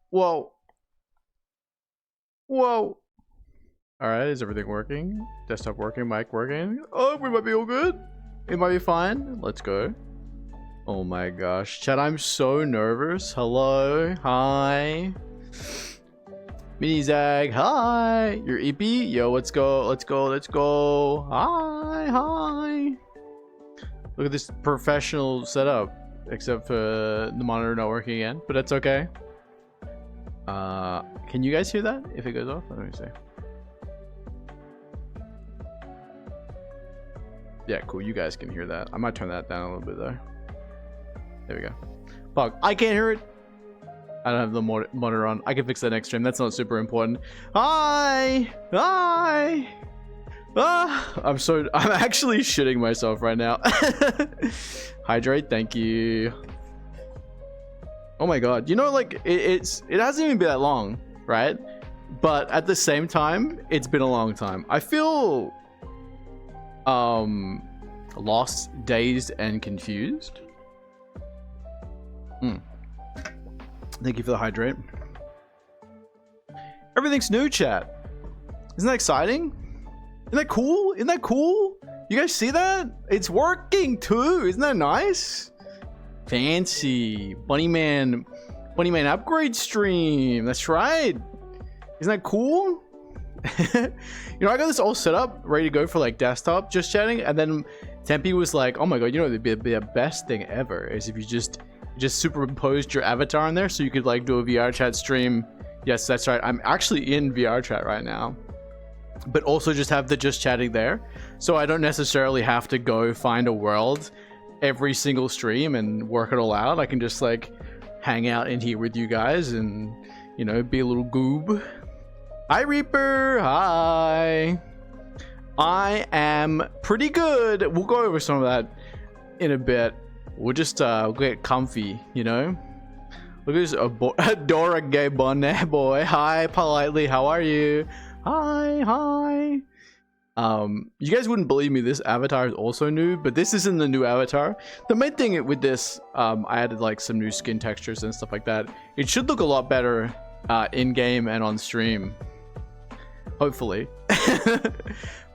Whoa. Whoa. Alright, is everything working? Desktop working, mic working? Oh, we might be all good. It might be fine. Let's go. Oh my gosh. Chat, I'm so nervous. Hello. Hi. Mini Zag. Hi. You're EP? Yo, let's go. Let's go. Let's go. Hi. Hi. Look at this professional setup. Except for the monitor not working again. But that's okay. Can you guys hear that if it goes off? Let me see. Yeah, cool. You guys can hear that. I might turn that down a little bit though. There we go. Fuck, I can't hear it. I don't have the monitor on. I can fix that next stream. That's not super important. Hi, hi. I'm actually shitting myself right now. Hydrate, thank you. Oh my god, you know, like it hasn't even been that long, right? But at the same time, it's been a long time. I feel lost, dazed, and confused. Thank you for the hydrate. Everything's new, chat. Isn't that exciting? Isn't that cool? Isn't that cool? You guys see that? It's working too. Isn't that nice? Fancy. Bunnyman upgrade stream. That's right. Isn't that cool? You know, I got this all set up, ready to go for like desktop, just chatting, and then Tempe was like, oh my god, you know, it'd be the best thing ever is if you just superimposed your avatar in there so you could like do a VR chat stream. Yes, that's right. I'm actually in VR chat right now. But also just have the just chatting there. So I don't necessarily have to go find a world every single stream and work it all out. I can just like hang out in here with you guys and, you know, be a little goob. Hi Reaper, hi. I am pretty good. We'll go over some of that in a bit. We'll just get comfy, you know. Look at this Dora Gay Bonnet boy. Hi, politely. How are you? Hi, hi. You guys wouldn't believe me. This avatar is also new, but this isn't the new avatar. The main thing with this, I added like some new skin textures and stuff like that. It should look a lot better in game and on stream. Hopefully.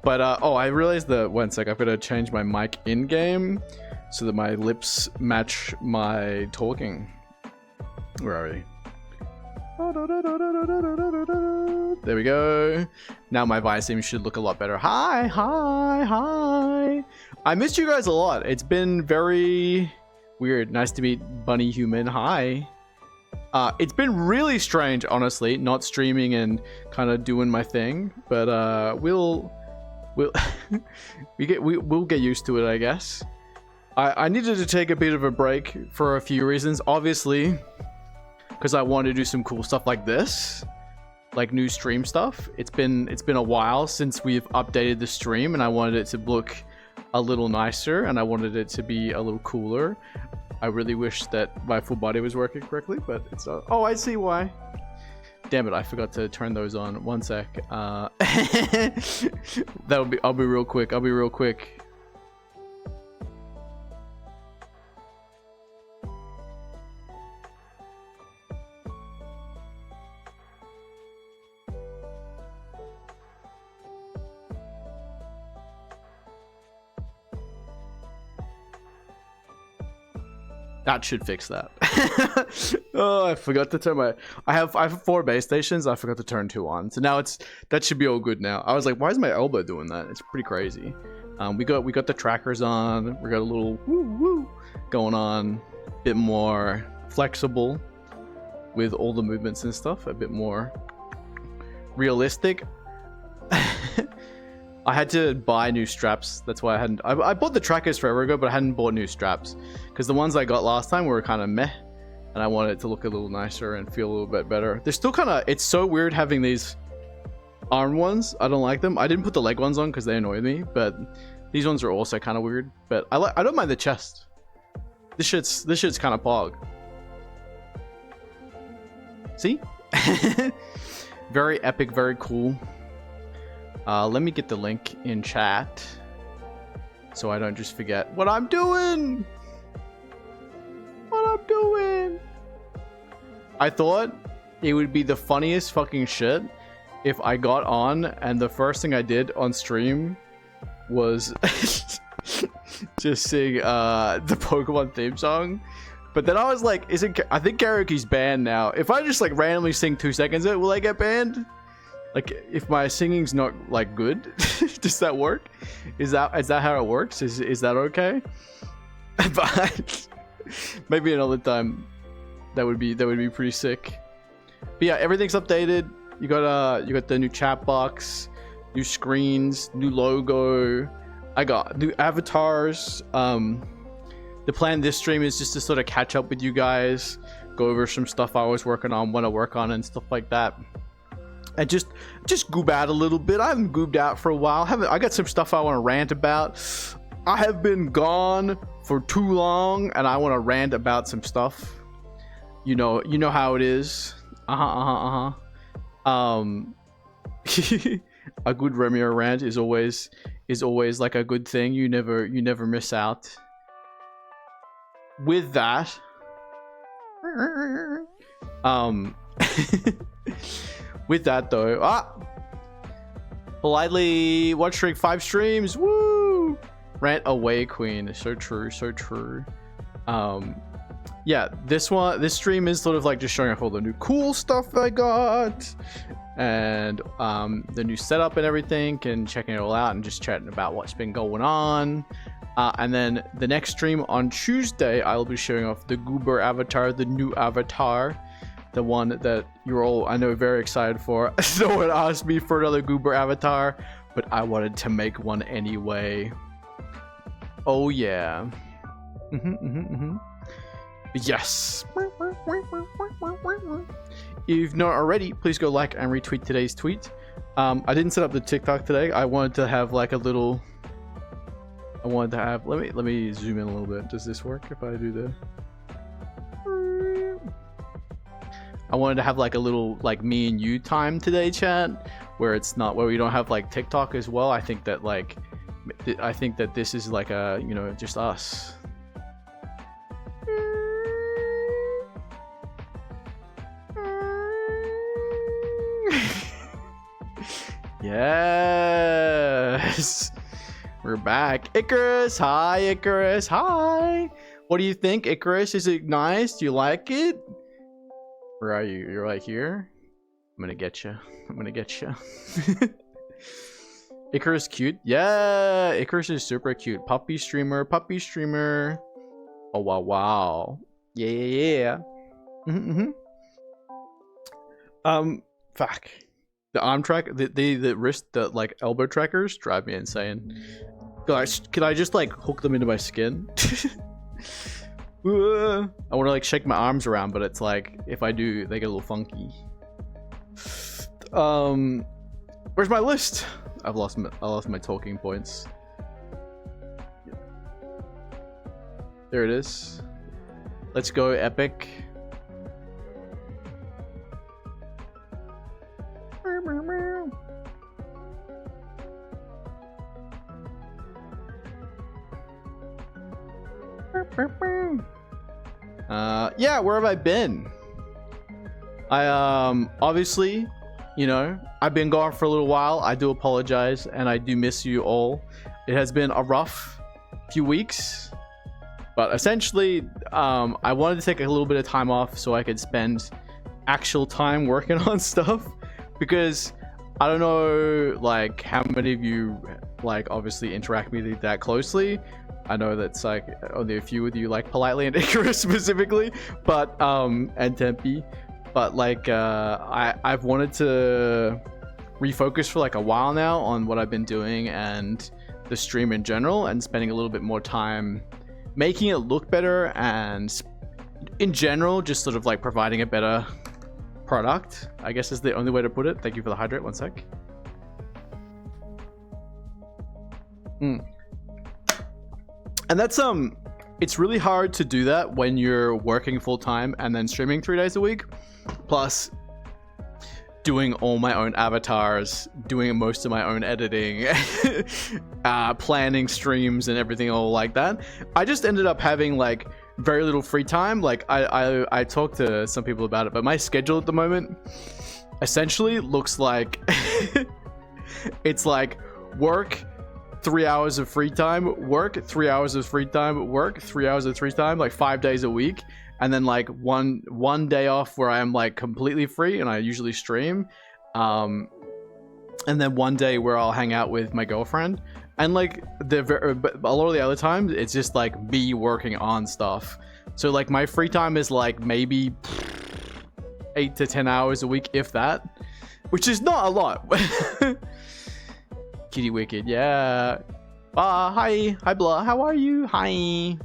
But oh, I realized that one sec. I've got to change my mic in game so that my lips match my talking. Where are we? There we go. Now my Visime should look a lot better. Hi, hi, hi. I missed you guys a lot. It's been very weird. Nice to meet Bunny Human. Hi. It's been really strange, honestly, not streaming and kind of doing my thing. But we'll get used to it, I guess. I needed to take a bit of a break for a few reasons. Obviously, because I wanted to do some cool stuff like this, like new stream stuff. It's been a while since we've updated the stream, and I wanted it to look a little nicer, and I wanted it to be a little cooler. I really wish that my full body was working correctly, but it's not. Oh, I see why. Damn it, I forgot to turn those on. One sec. I'll be real quick. I'll be real quick. That should fix that. Oh, I forgot to turn my. I have 4 base stations. I forgot to turn 2 on. So now that should be all good now. I was like, why is my elbow doing that? It's pretty crazy. We got the trackers on. We got a little woo woo going on, a bit more flexible with all the movements and stuff, a bit more realistic. I had to buy new straps. That's why I bought the trackers forever ago, but I hadn't bought new straps because the ones I got last time were kind of meh, and I wanted it to look a little nicer and feel a little bit better. They're still kind of, it's so weird having these arm ones. I don't like them. I didn't put the leg ones on because they annoy me, but these ones are also kind of weird. But I don't mind the chest. This shit's kind of pog. See? Very epic, very cool. Let me get the link in chat so I don't just forget what I'm doing. I thought it would be the funniest fucking shit if I got on and the first thing I did on stream was just sing the Pokemon theme song. But then I was like, I think karaoke's banned now. If I just like randomly sing 2 seconds of it, will I get banned? Like, if my singing's not like good, does that work? Is that how it works? Is that okay? But maybe another time. That would be pretty sick. But yeah, everything's updated. You got the new chat box, new screens, new logo. I got new avatars. The plan this stream is just to sort of catch up with you guys, go over some stuff I was working on, want to work on, and stuff like that. And just goob out a little bit. I haven't goobed out for a while. I got some stuff I want to rant about. I have been gone for too long, and I want to rant about some stuff. You know how it is. A good Remio rant is always like a good thing. You never miss out. With that, with that though, politely watching 5 streams. Woo! Rant away, queen. So true, so true. Yeah, this stream is sort of like just showing off all the new cool stuff I got, and the new setup and everything, and checking it all out and just chatting about what's been going on. And then the next stream on Tuesday, I'll be showing off the Goober avatar, the new avatar, the one that you're all, I know, very excited for. No one asked me for another Goober avatar, but I wanted to make one anyway. Oh yeah. Yes. If not already, please go like and retweet today's tweet. I didn't set up the TikTok today. I wanted to have like a little. Let me zoom in a little bit. Does this work if I do this? I wanted to have like a little like me and you time today, chat, where we don't have like TikTok as well. I think that this is like a, just us. Yes, we're back. Icarus, hi Icarus, hi. What do you think, Icarus? Is it nice? Do you like it? Where are you? You're right here. I'm gonna get you. Icarus cute? Yeah, Icarus is super cute. Puppy streamer. Oh wow. Yeah. Fuck. The arm track, the wrist, the like elbow trackers drive me insane. Can I just like hook them into my skin? I want to like shake my arms around, but it's like if I do, they get a little funky. Where's my list? I lost my talking points. There it is. Let's go, epic. Yeah, where have I been? I obviously, I've been gone for a little while. I do apologize, and I do miss you all. It has been a rough few weeks, but essentially, I wanted to take a little bit of time off so I could spend actual time working on stuff, because I don't know like how many of you like obviously interact with me that closely. I know that's like only a few of you like Politely and Icarus specifically, but and Tempe, but like I've wanted to refocus for like a while now on what I've been doing and the stream in general, and spending a little bit more time making it look better, and in general just sort of like providing a better product, I guess is the only way to put it. Thank you for the hydrate. One sec. And that's it's really hard to do that when you're working full-time and then streaming 3 days a week, plus doing all my own avatars, doing most of my own editing, planning streams and everything all like that. I just ended up having like very little free time. Like I talked to some people about it, but my schedule at the moment essentially looks like it's like work, 3 hours of free time, work, 3 hours of free time, work, 3 hours of free time, like 5 days a week, and then like one day off where I am like completely free and I usually stream, and then one day where I'll hang out with my girlfriend, and like a lot of the other times it's just like me working on stuff. So like my free time is like maybe 8 to 10 hours a week, if that, which is not a lot. Kitty Wicked, yeah. Hi Blah, how are you? Hi.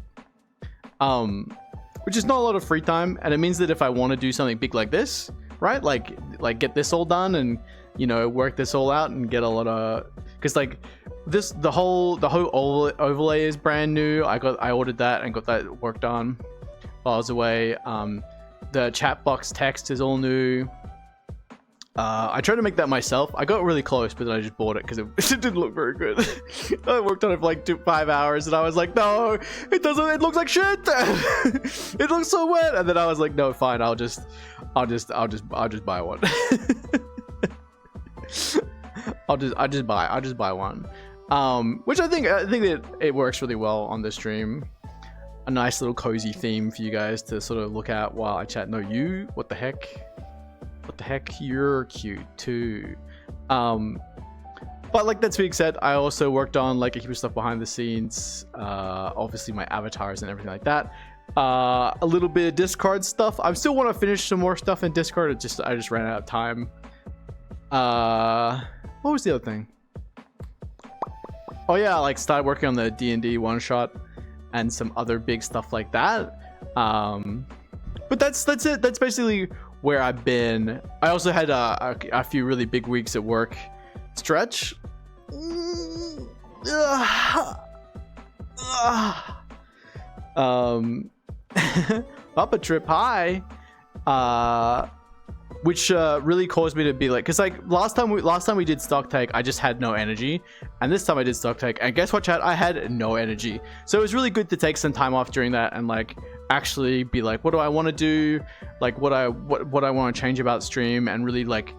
Which is not a lot of free time, and it means that if I want to do something big like this, right, like get this all done and, you know, work this all out and get a lot of, because like this, the whole overlay is brand new. I ordered that and got that work done while I was away. The chat box text is all new. I tried to make that myself. I got really close, but then I just bought it because it didn't look very good. I worked on it for like 5 hours, and I was like, no, it doesn't. It looks like shit. It looks so wet. And then I was like, no, fine. I'll just buy one. I'll just buy one. Which I think that it works really well on the stream. A nice little cozy theme for you guys to sort of look at while I chat. No, you? What the heck? What the heck? You're cute too. But like, that being said, I also worked on like a heap of stuff behind the scenes. Obviously my avatars and everything like that. A little bit of Discord stuff. I still want to finish some more stuff in Discord. I just ran out of time. What was the other thing? Oh yeah, like started working on the D&D one shot and some other big stuff like that. But that's it. That's basically where I've been. I also had a few really big weeks at work. Stretch. Papa Trip, hi. Which really caused me to be like, because like last time we did stock take, I just had no energy, and this time I did stock take, and guess what, chat? I had no energy. So it was really good to take some time off during that and like actually be like, what do I want to do, like what I want to change about stream, and really like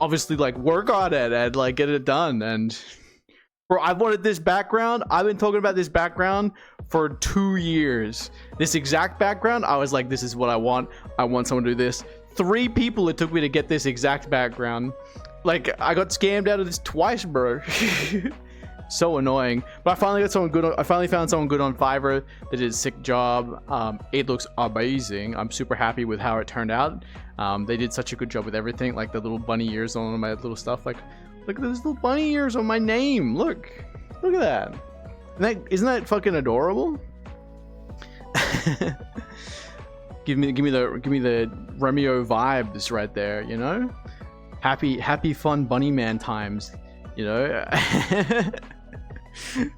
obviously like work on it and like get it done. And bro, I've wanted this background. I've been talking about this background for 2 years. This exact background, I was like, this is what I want. I want someone to do this. 3 people it took me to get this exact background. Like, I got scammed out of this twice, bro. So annoying. But I finally got someone good. I finally found someone good on Fiverr that did a sick job. It looks amazing. I'm super happy with how it turned out. They did such a good job with everything, like the little bunny ears on my little stuff. Like, look at those little bunny ears on my name. Look at that. Isn't that fucking adorable? Give me the Remio vibes right there, you know? Happy fun bunny man times, you know?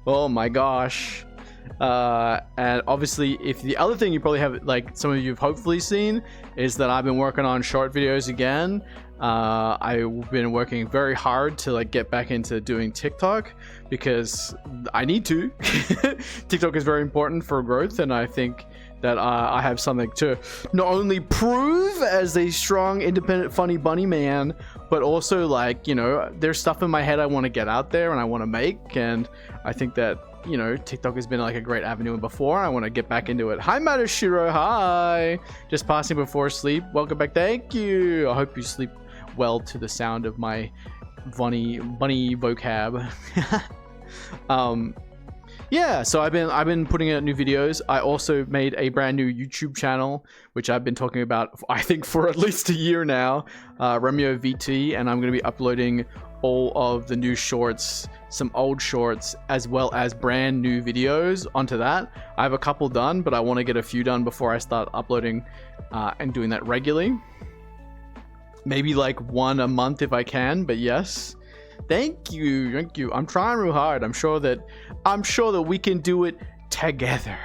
Oh my gosh. And obviously, if the other thing you probably have, like some of you have hopefully seen, is that I've been working on short videos again. I've been working very hard to like get back into doing TikTok because I need to. TikTok is very important for growth, and I think that I have something to not only prove as a strong, independent, funny bunny man, but also like, you know, there's stuff in my head I want to get out there and I want to make, and I think that, you know, TikTok has been like a great avenue before. I want to get back into it. Hi Matashiro, hi. Just passing before sleep. Welcome back. Thank you. I hope you sleep well to the sound of my bunny vocab. Yeah, so I've been putting out new videos. I also made a brand new YouTube channel, which I've been talking about, I think, for at least a year now, Remyo VT, and I'm going to be uploading all of the new shorts, some old shorts, as well as brand new videos onto that. I have a couple done, but I want to get a few done before I start uploading and doing that regularly. Maybe like one a month if I can, but yes. Thank you. I'm trying real hard. I'm sure that we can do it together.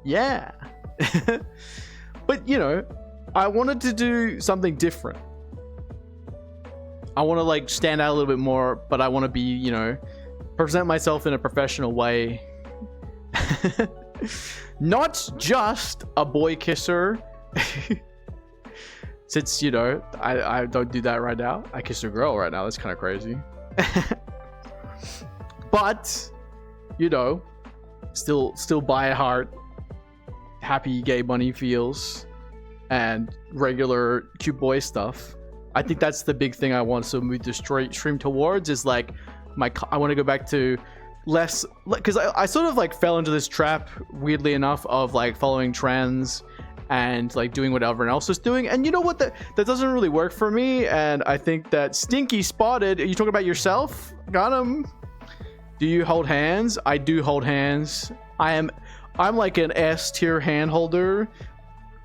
Yeah. But you know, I wanted to do something different. I want to like stand out a little bit more, but I want to be, you know, present myself in a professional way. Not just a boy kisser. Since, you know, I don't do that right now. I kiss a girl right now. That's kind of crazy. But, you know, still by heart, happy gay bunny feels and regular cute boy stuff. I think that's the big thing I want to move the stream towards, is like I want to go back to less, because I sort of like fell into this trap, weirdly enough, of like following trends and like doing what everyone else is doing. And you know what, that doesn't really work for me. And I think that Stinky spotted. Are you talking about yourself? Got him. Do you hold hands? I do hold hands. I'm like an S tier hand holder.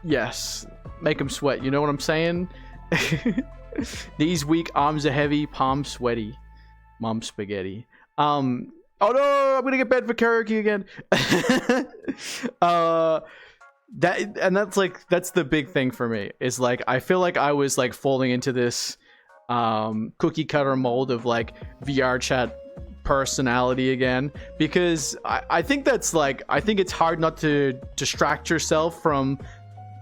Yes, make him sweat. You know what I'm saying? Knees weak, arms are heavy, palms sweaty. Mom spaghetti. Oh no, I'm gonna get banned for karaoke again. That's the big thing for me, is like I feel like I was like falling into this cookie cutter mold of like VR chat personality again, because I think that's like, I think it's hard not to distract yourself from,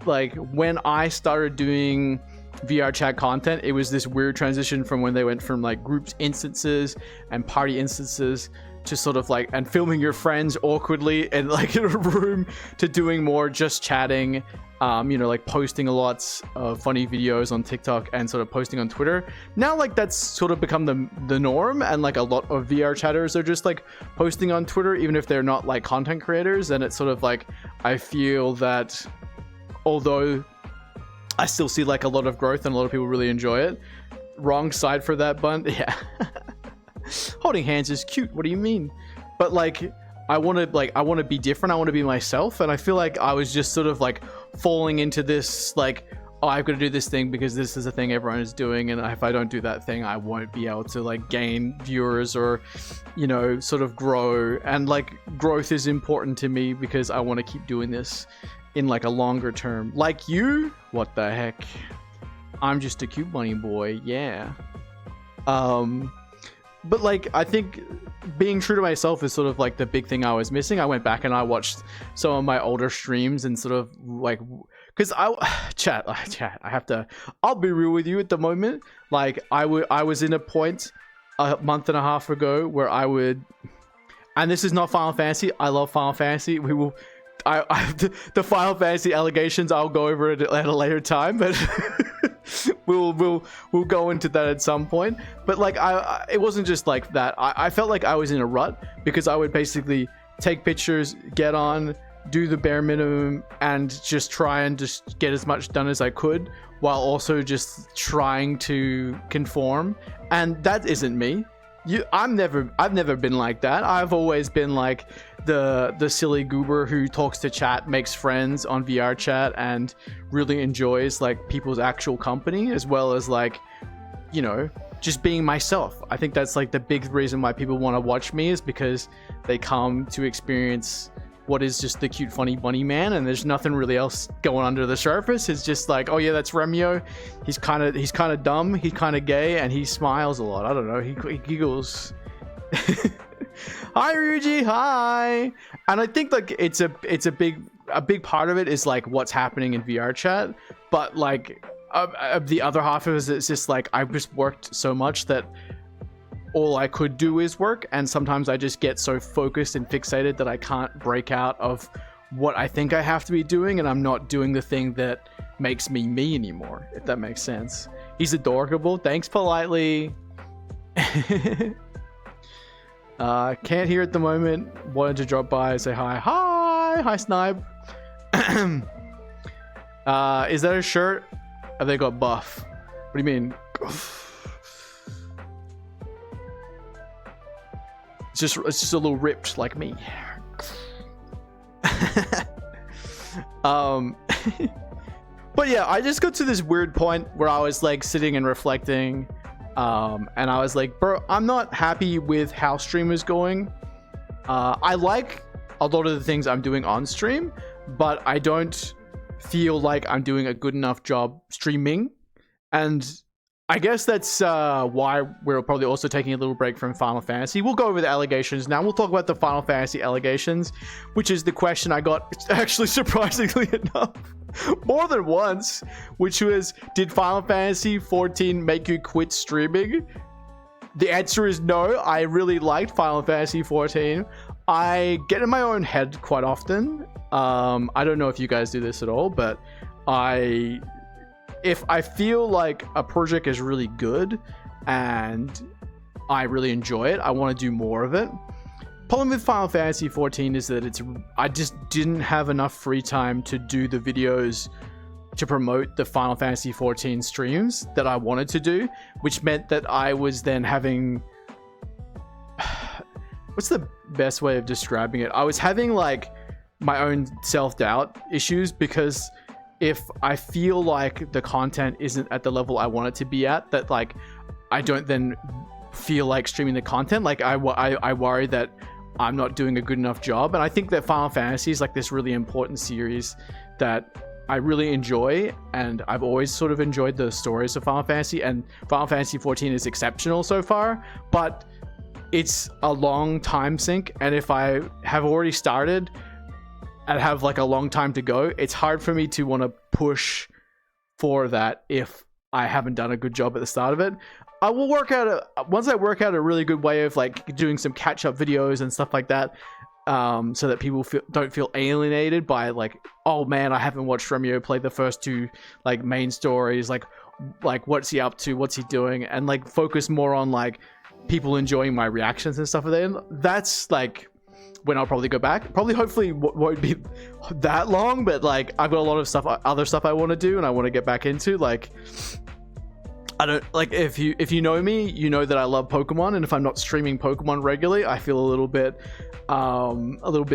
like, when I started doing VR chat content, it was this weird transition from when they went from like groups instances and party instances to sort of like, and filming your friends awkwardly and like in a room, to doing more just chatting, you know, like posting a lot of funny videos on TikTok and sort of posting on Twitter. Now like that's sort of become the norm, and like a lot of VR chatters are just like posting on Twitter, even if they're not like content creators. And it's sort of like, I feel that although I still see like a lot of growth and a lot of people really enjoy it, wrong side for that bun. Yeah. Holding hands is cute. What do you mean? But like, I want to be different. I want to be myself. And I feel like I was just sort of like falling into this, like, oh, I've got to do this thing because this is a thing everyone is doing. And if I don't do that thing, I won't be able to like gain viewers or, you know, sort of grow. And like growth is important to me because I want to keep doing this in like a longer term. Like you? What the heck? I'm just a cute bunny boy. Yeah. But like, I think being true to myself is sort of like the big thing I was missing. I went back and I watched some of my older streams and sort of like, because chat, I have to, I'll be real with you at the moment. Like I was in a point a month and a half ago where I would, and this is not Final Fantasy. I love Final Fantasy. We will, the Final Fantasy allegations, I'll go over it at a later time, but we'll go into that at some point. But like, it wasn't just like that. I felt like I was in a rut because I would basically take pictures, get on, do the bare minimum, and just try and just get as much done as I could, while also just trying to conform. And that isn't me. I've never been like that. I've always been like the silly goober who talks to chat, makes friends on VR chat, and really enjoys like people's actual company, as well as like, you know, just being myself. I think that's like the big reason why people want to watch me, is because they come to experience what is just the cute funny bunny man, and there's nothing really else going under the surface. It's just like, oh yeah, that's Remyo. He's kind of dumb, he's kind of gay, and he smiles a lot. I don't know, he giggles. Hi Ryuji, hi. And I think like it's a big part of it is like what's happening in VR chat, but like the other half of it is just like I've just worked so much that all I could do is work, and sometimes I just get so focused and fixated that I can't break out of what I think I have to be doing, and I'm not doing the thing that makes me me anymore, if that makes sense. He's adorable. Thanks politely. Can't hear at the moment. Wanted to drop by and say hi. Hi Snipe. Is that a shirt? Have they got buff? What do you mean? It's just a little ripped like me. But yeah, I just got to this weird point where I was like sitting and reflecting, and I was like, bro, I'm not happy with how stream is going. I like a lot of the things I'm doing on stream, but I don't feel like I'm doing a good enough job streaming. And I guess that's why we're probably also taking a little break from Final Fantasy. We'll go over the allegations now. We'll talk about the Final Fantasy allegations, which is the question I got, actually surprisingly enough, more than once, which was, did Final Fantasy 14 make you quit streaming? The answer is no. I really liked Final Fantasy 14. I get in my own head quite often. I don't know if you guys do this at all, but if I feel like a project is really good and I really enjoy it, I want to do more of it. Problem with Final Fantasy 14 is that I just didn't have enough free time to do the videos to promote the Final Fantasy 14 streams that I wanted to do, which meant that I was then having... What's the best way of describing it? I was having like my own self-doubt issues, because if I feel like the content isn't at the level I want it to be at, that like I don't then feel like streaming the content. Like I worry that I'm not doing a good enough job. And I think that Final Fantasy is like this really important series that I really enjoy, and I've always sort of enjoyed the stories of Final Fantasy, and Final Fantasy 14 is exceptional so far, but it's a long time sink, and if I have already started and have like a long time to go, it's hard for me to want to push for that if I haven't done a good job at the start of it. I will work out once I work out a really good way of like doing some catch-up videos and stuff like that, so that people don't feel alienated by like, oh man, I haven't watched Romeo play the first two like main stories, like what's he up to, what's he doing, and like focus more on like people enjoying my reactions and stuff. And that's like when I'll probably go back. Probably, hopefully, won't be that long, but like I've got a lot of other stuff I want to do and I want to get back into. Like, I don't like, if you know me, you know that I love Pokemon, and if I'm not streaming Pokemon regularly, I feel a little bit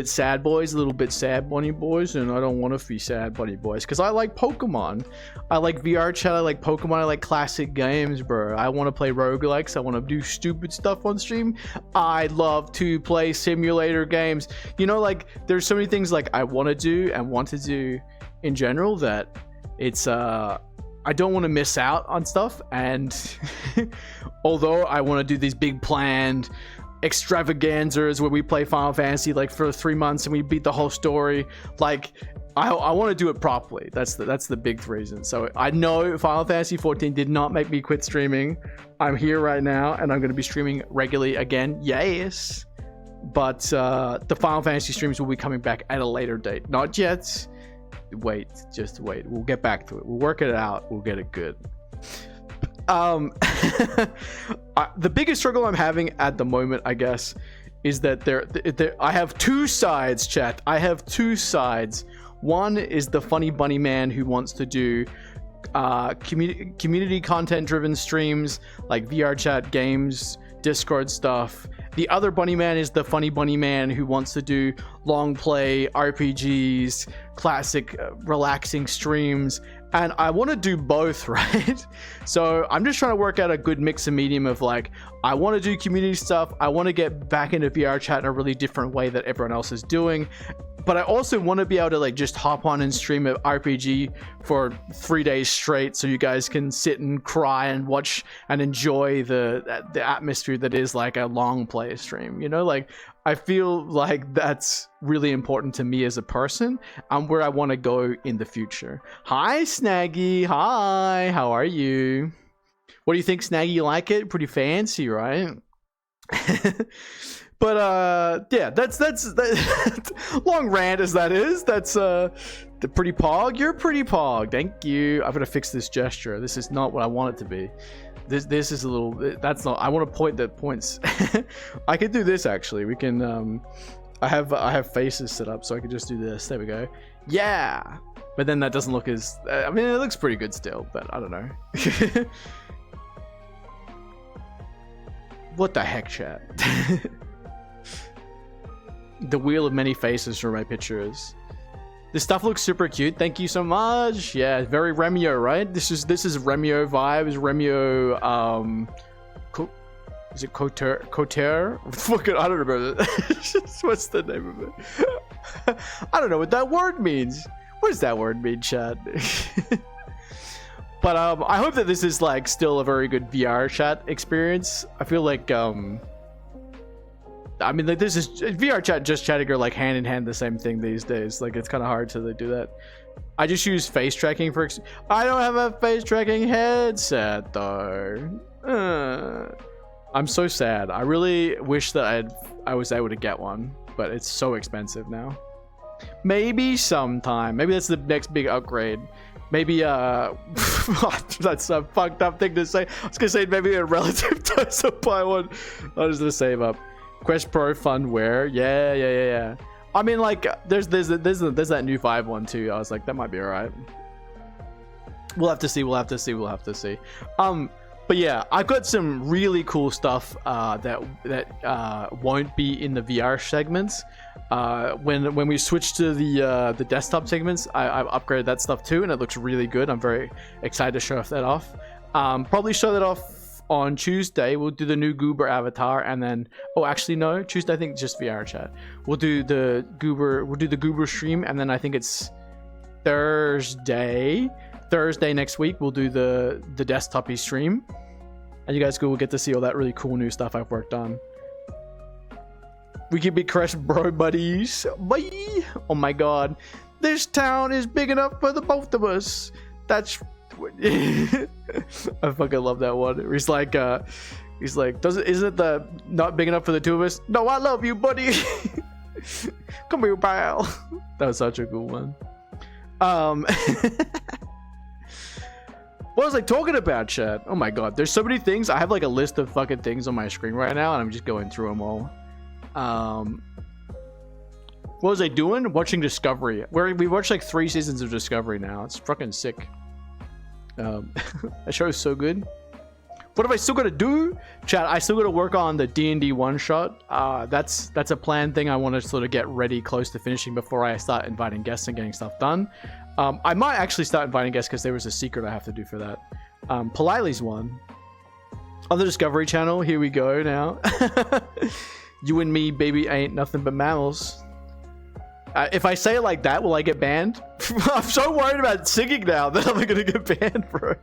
sad boys, a little bit sad bunny boys, and I don't want to be sad bunny boys because I like Pokemon. I like VR chat, I like Pokemon, I like classic games, bro. I want to play roguelikes, I want to do stupid stuff on stream. I love to play simulator games. You know, like there's so many things like I want to do and want to do in general that it's I don't want to miss out on stuff. And although I want to do these big planned extravaganzas where we play Final Fantasy like for 3 months and we beat the whole story, like I want to do it properly. That's the big reason. So I know Final Fantasy 14 did not make me quit streaming. I'm here right now and I'm going to be streaming regularly again. Yes. But the Final Fantasy streams will be coming back at a later date. Not yet. Just wait. We'll get back to it. We'll work it out. We'll get it good. The biggest struggle I'm having at the moment, I guess, is that I have two sides, chat. I have two sides. One is the funny bunny man who wants to do community content driven streams like VR chat, games, Discord stuff. The other bunny man is the funny bunny man who wants to do long play RPGs, classic relaxing streams, and I want to do both, right? So I'm just trying to work out a good mix and medium of like, I want to do community stuff, I want to get back into VR chat in a really different way that everyone else is doing, but I also want to be able to like just hop on and stream an RPG for 3 days straight so you guys can sit and cry and watch and enjoy the atmosphere that is like a long play stream, you know? Like I feel like that's really important to me as a person and where I want to go in the future. Hi Snaggy, hi, how are you? What do you think, Snaggy? You like it? Pretty fancy, right? But yeah, that's long rant as that is. That's the pretty pog. You're pretty pog. Thank you. I'm gonna fix this gesture. This is not what I want it to be. This is a little. That's not. I want to point the points. I could do this actually. We can. I have faces set up, so I could just do this. There we go. Yeah. But then that doesn't look as. I mean, it looks pretty good still, but I don't know. What the heck, chat? The wheel of many faces for my pictures. This stuff looks super cute. Thank you so much. Yeah, very Remyo, right? This is Remyo vibes. Remyo. Is it Coter? Fucking, I don't remember. What's the name of it? I don't know what that word means. What does that word mean, chat? But I hope that this is like still a very good VR chat experience. I feel like I mean, like, this is VR chat, just chatting are like hand in hand the same thing these days. Like, it's kind of hard to do that. I just use face tracking for. I don't have a face tracking headset though. I'm so sad. I really wish that I was able to get one, but it's so expensive now. Maybe sometime. Maybe that's the next big upgrade. Maybe that's a fucked up thing to say. I was gonna say maybe a relative does buy one. I'll just save up. Quest Pro Fun Wear. Yeah. I mean, like, there's that new Vive one too. I was like, that might be alright. We'll have to see. But yeah, I've got some really cool stuff that won't be in the VR segments. When we switch to the desktop segments, I've upgraded that stuff too, and it looks really good. I'm very excited to show that off. Probably show that off on Tuesday. We'll do the new Goober avatar, and then actually no, Tuesday I think just VR chat. We'll do the Goober stream, and then I think it's Thursday next week we'll do the desktop-y stream, and you guys will get to see all that really cool new stuff I've worked on. We can be crushed, bro buddies. Bye. Oh my god, this town is big enough for the both of us. That's I fucking love that one. He's like isn't the not big enough for the two of us? No, I love you, buddy. Come here, pal. That was such a cool one. What was I talking about, chat? Oh my god, there's so many things. I have like a list of fucking things on my screen right now, and I'm just going through them all. What was I doing? Watching Discovery. We watched like 3 seasons of Discovery now. It's fucking sick. That show is so good. What have I still got to do, chat? I still got to work on the D&D one shot. That's a planned thing I want to sort of get ready close to finishing before I start inviting guests and getting stuff done. I might actually start inviting guests because there was a secret I have to do for that. Politely's one on the Discovery Channel. Here we go now. You and me, baby, ain't nothing but mammals. If I say it like that, will I get banned? I'm so worried about singing now that I'm gonna get banned, bro.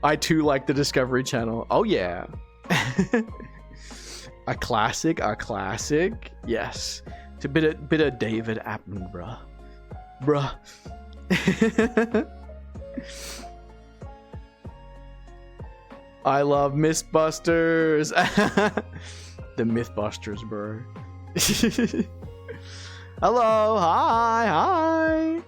I too like the Discovery Channel. Oh yeah. a classic. Yes. It's a bit of David Attenborough, bruh. I love Mythbusters. The Mythbusters, bro. Hello, hi.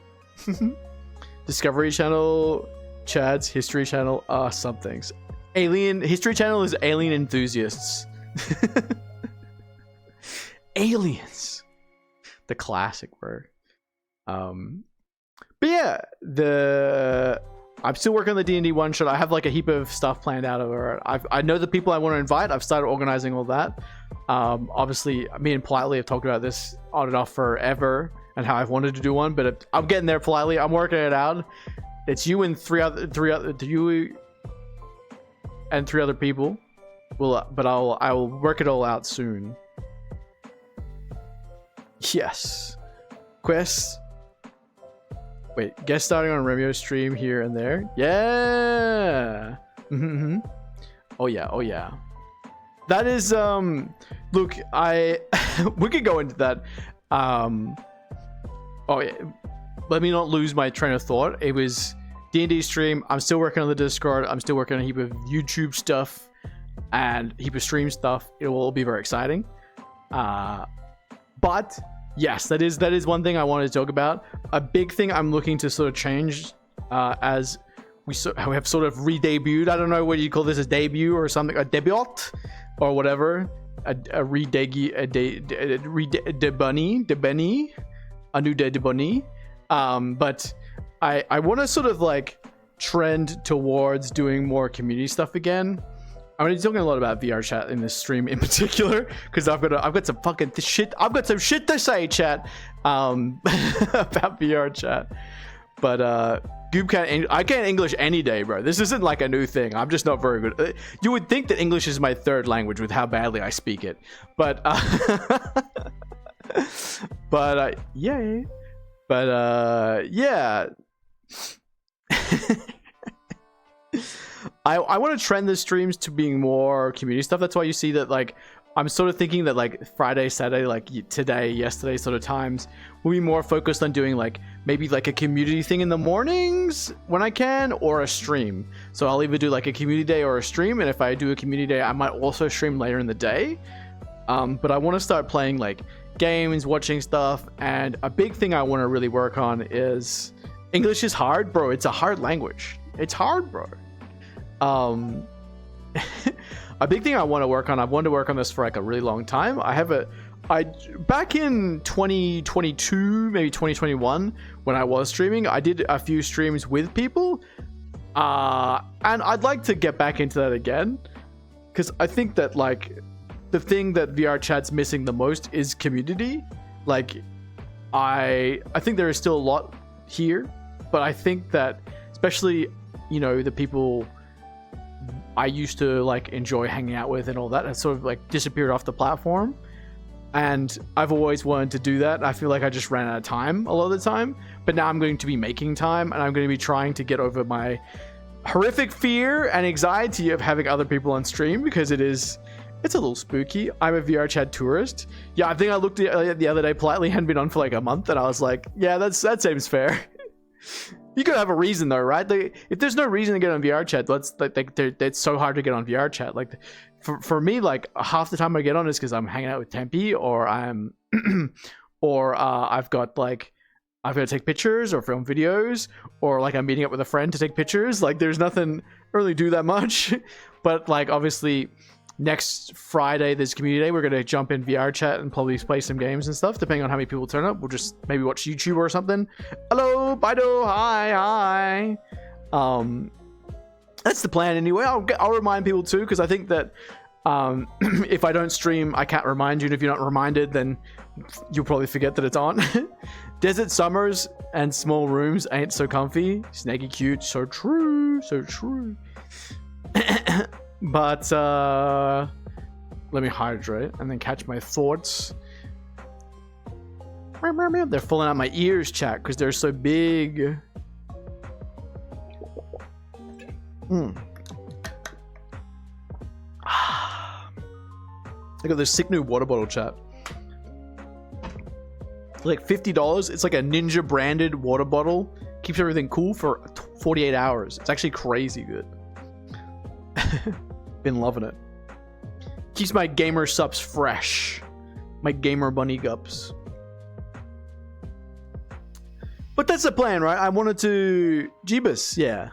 Discovery Channel, Chad's History Channel, some things. History Channel is alien enthusiasts. Aliens. The classic word. But yeah, I'm still working on the D&D one shot. I have like a heap of stuff planned out over it. I know the people I want to invite. I've started organizing all that. Obviously, me and Politely have talked about this on and off forever and how I've wanted to do one, but I'm getting there, Politely. I'm working it out. It's you and three other people. But I will work it all out soon. Yes. Quests. Wait, guest starting on Remyo stream here and there. Yeah. Oh yeah. That is look, we could go into that. Oh yeah. Let me not lose my train of thought. It was D&D stream. I'm still working on the Discord. I'm still working on a heap of YouTube stuff and a heap of stream stuff. It will all be very exciting. But yes, that is one thing I wanted to talk about. A big thing I'm looking to sort of change as we have sort of re-debuted. I don't know what you call this, a debut or something, a debut or whatever, a re-debut, debunny, a new debunny. But I want to sort of like trend towards doing more community stuff again. I'm gonna be talking a lot about VR chat in this stream in particular because I've got some fucking shit. I've got some shit to say, chat, about VR chat. But Goob I can't English any day, bro. This isn't like a new thing. I'm just not very good. You would think that English is my third language with how badly I speak it, but yay. But yeah. I want to trend the streams to being more community stuff. That's why you see that, like, I'm sort of thinking that like Friday, Saturday, like today, yesterday sort of times will be more focused on doing like maybe like a community thing in the mornings when I can, or a stream. So I'll either do like a community day or a stream, and if I do a community day, I might also stream later in the day. But I want to start playing like games, watching stuff, and a big thing I want to really work on is English is hard, bro. It's a hard language. It's hard, bro. A big thing I want to work on, I've wanted to work on this for like a really long time. Back in 2022, maybe 2021, when I was streaming, I did a few streams with people, and I'd like to get back into that again, because I think that like the thing that VR chat's missing the most is community. Like, I think there is still a lot here, but I think that especially, you know, the people I used to like enjoy hanging out with and all that has sort of like disappeared off the platform, and I've always wanted to do that. I feel like I just ran out of time a lot of the time, but now I'm going to be making time, and I'm going to be trying to get over my horrific fear and anxiety of having other people on stream, because it's a little spooky. I'm a VR chat tourist. Yeah, I think I looked at it the other day politely, hadn't been on for like a month, and I was like, yeah, that seems fair. You could have a reason though, right? If there's no reason to get on VR chat, it's so hard to get on VR chat. Like for me, like half the time I get on is because I'm hanging out with Tempe, or I'm I've got to take pictures or film videos, or like I'm meeting up with a friend to take pictures. Like there's nothing really do that much. But like obviously next Friday there's community day. We're gonna jump in VR chat and probably play some games and stuff, depending on how many people turn up. We'll just maybe watch YouTube or something. Hello, Baido, hi. That's the plan anyway. I'll remind people too, because I think that if I don't stream, I can't remind you, and if you're not reminded, then you'll probably forget that it's on. Desert summers and small rooms ain't so comfy. Snaggy cute, so true, so true. But let me hydrate and then catch my thoughts. They're falling out my ears, chat, because they're so big. Look at this sick new water bottle, chat. Like $50. It's like a Ninja branded water bottle. Keeps everything cool for 48 hours. It's actually crazy good. Been loving it. Keeps my gamer subs fresh. My gamer bunny gups. But that's the plan, right? I wanted to Jeebus, yeah.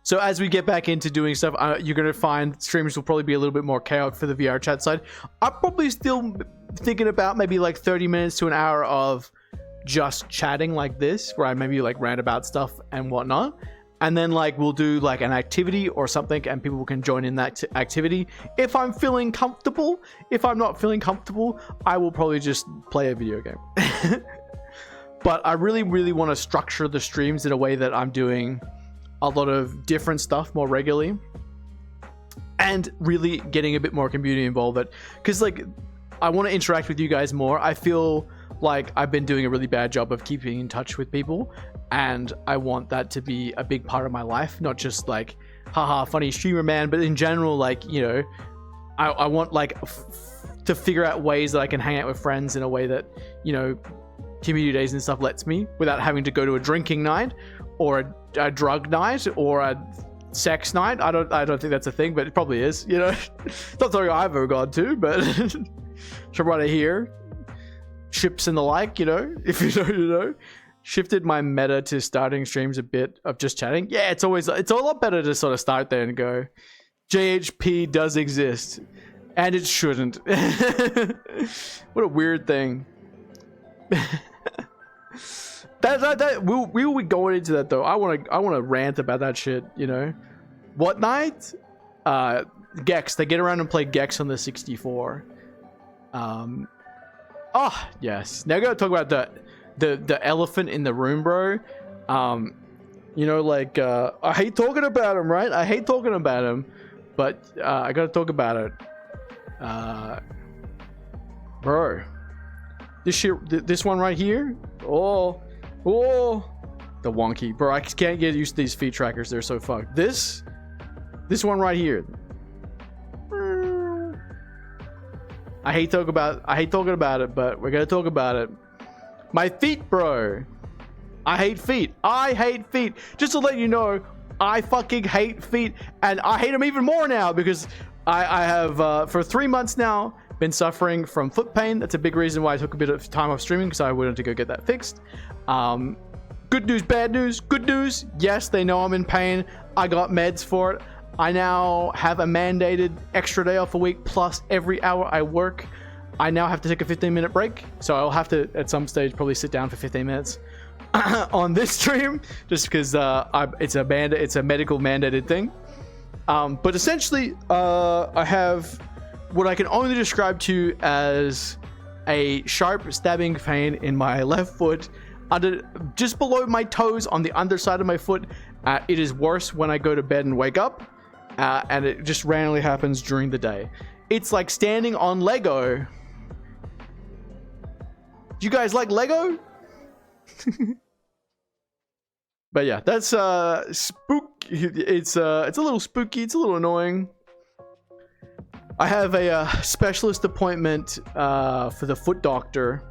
So as we get back into doing stuff, you're going to find streams will probably be a little bit more chaotic for the VR chat side. I'm probably still thinking about maybe like 30 minutes to an hour of just chatting like this, where I maybe like rant about stuff and whatnot. And then like we'll do like an activity or something, and people can join in that activity if I'm feeling comfortable. If I'm not feeling comfortable, I will probably just play a video game. But I really, really want to structure the streams in a way that I'm doing a lot of different stuff more regularly, and really getting a bit more community involved. Because like I want to interact with you guys more. I feel like I've been doing a really bad job of keeping in touch with people, and I want that to be a big part of my life, not just like haha funny streamer man, but in general, like, you know, I want like to figure out ways that I can hang out with friends in a way that, you know, community days and stuff lets me, without having to go to a drinking night or a drug night or a sex night. I don't think that's a thing, but it probably is, you know. It's not something I've ever gone to, but from what I hear, ships and the like, you know, if you know, you know. shifted my meta to starting streams a bit of just chatting. Yeah, it's a lot better to sort of start there and go, JHP does exist, and it shouldn't. What a weird thing. We will be going into that though. I want to rant about that shit. You know, what night? Gex. They get around and play Gex on the 64. Oh yes. Now I gotta talk about the elephant in the room, bro. You know, like I hate talking about him, right? I hate talking about him, but I gotta talk about it. Bro, this shit, this one right here. Oh, the wonky, bro. I can't get used to these feet trackers. They're so fucked. This one right here. I hate talking about it, but we're gonna talk about it. My feet, bro. I hate feet. Just to let you know, I fucking hate feet, and I hate them even more now because I have for 3 months now been suffering from foot pain. That's a big reason why I took a bit of time off streaming, because I wanted to go get that fixed. Good news, bad news. Good news, yes, they know I'm in pain. I got meds for it. I now have a mandated extra day off a week, plus every hour I work, I now have to take a 15-minute break. So I'll have to, at some stage, probably sit down for 15 minutes on this stream, just because it's a medical mandated thing. But essentially, I have what I can only describe to you as a sharp stabbing pain in my left foot, just below my toes on the underside of my foot. It is worse when I go to bed and wake up. And it just randomly happens during the day. It's like standing on Lego. Do you guys like Lego? But yeah, that's spooky. It's a little spooky. It's a little annoying. I have a specialist appointment for the foot doctor.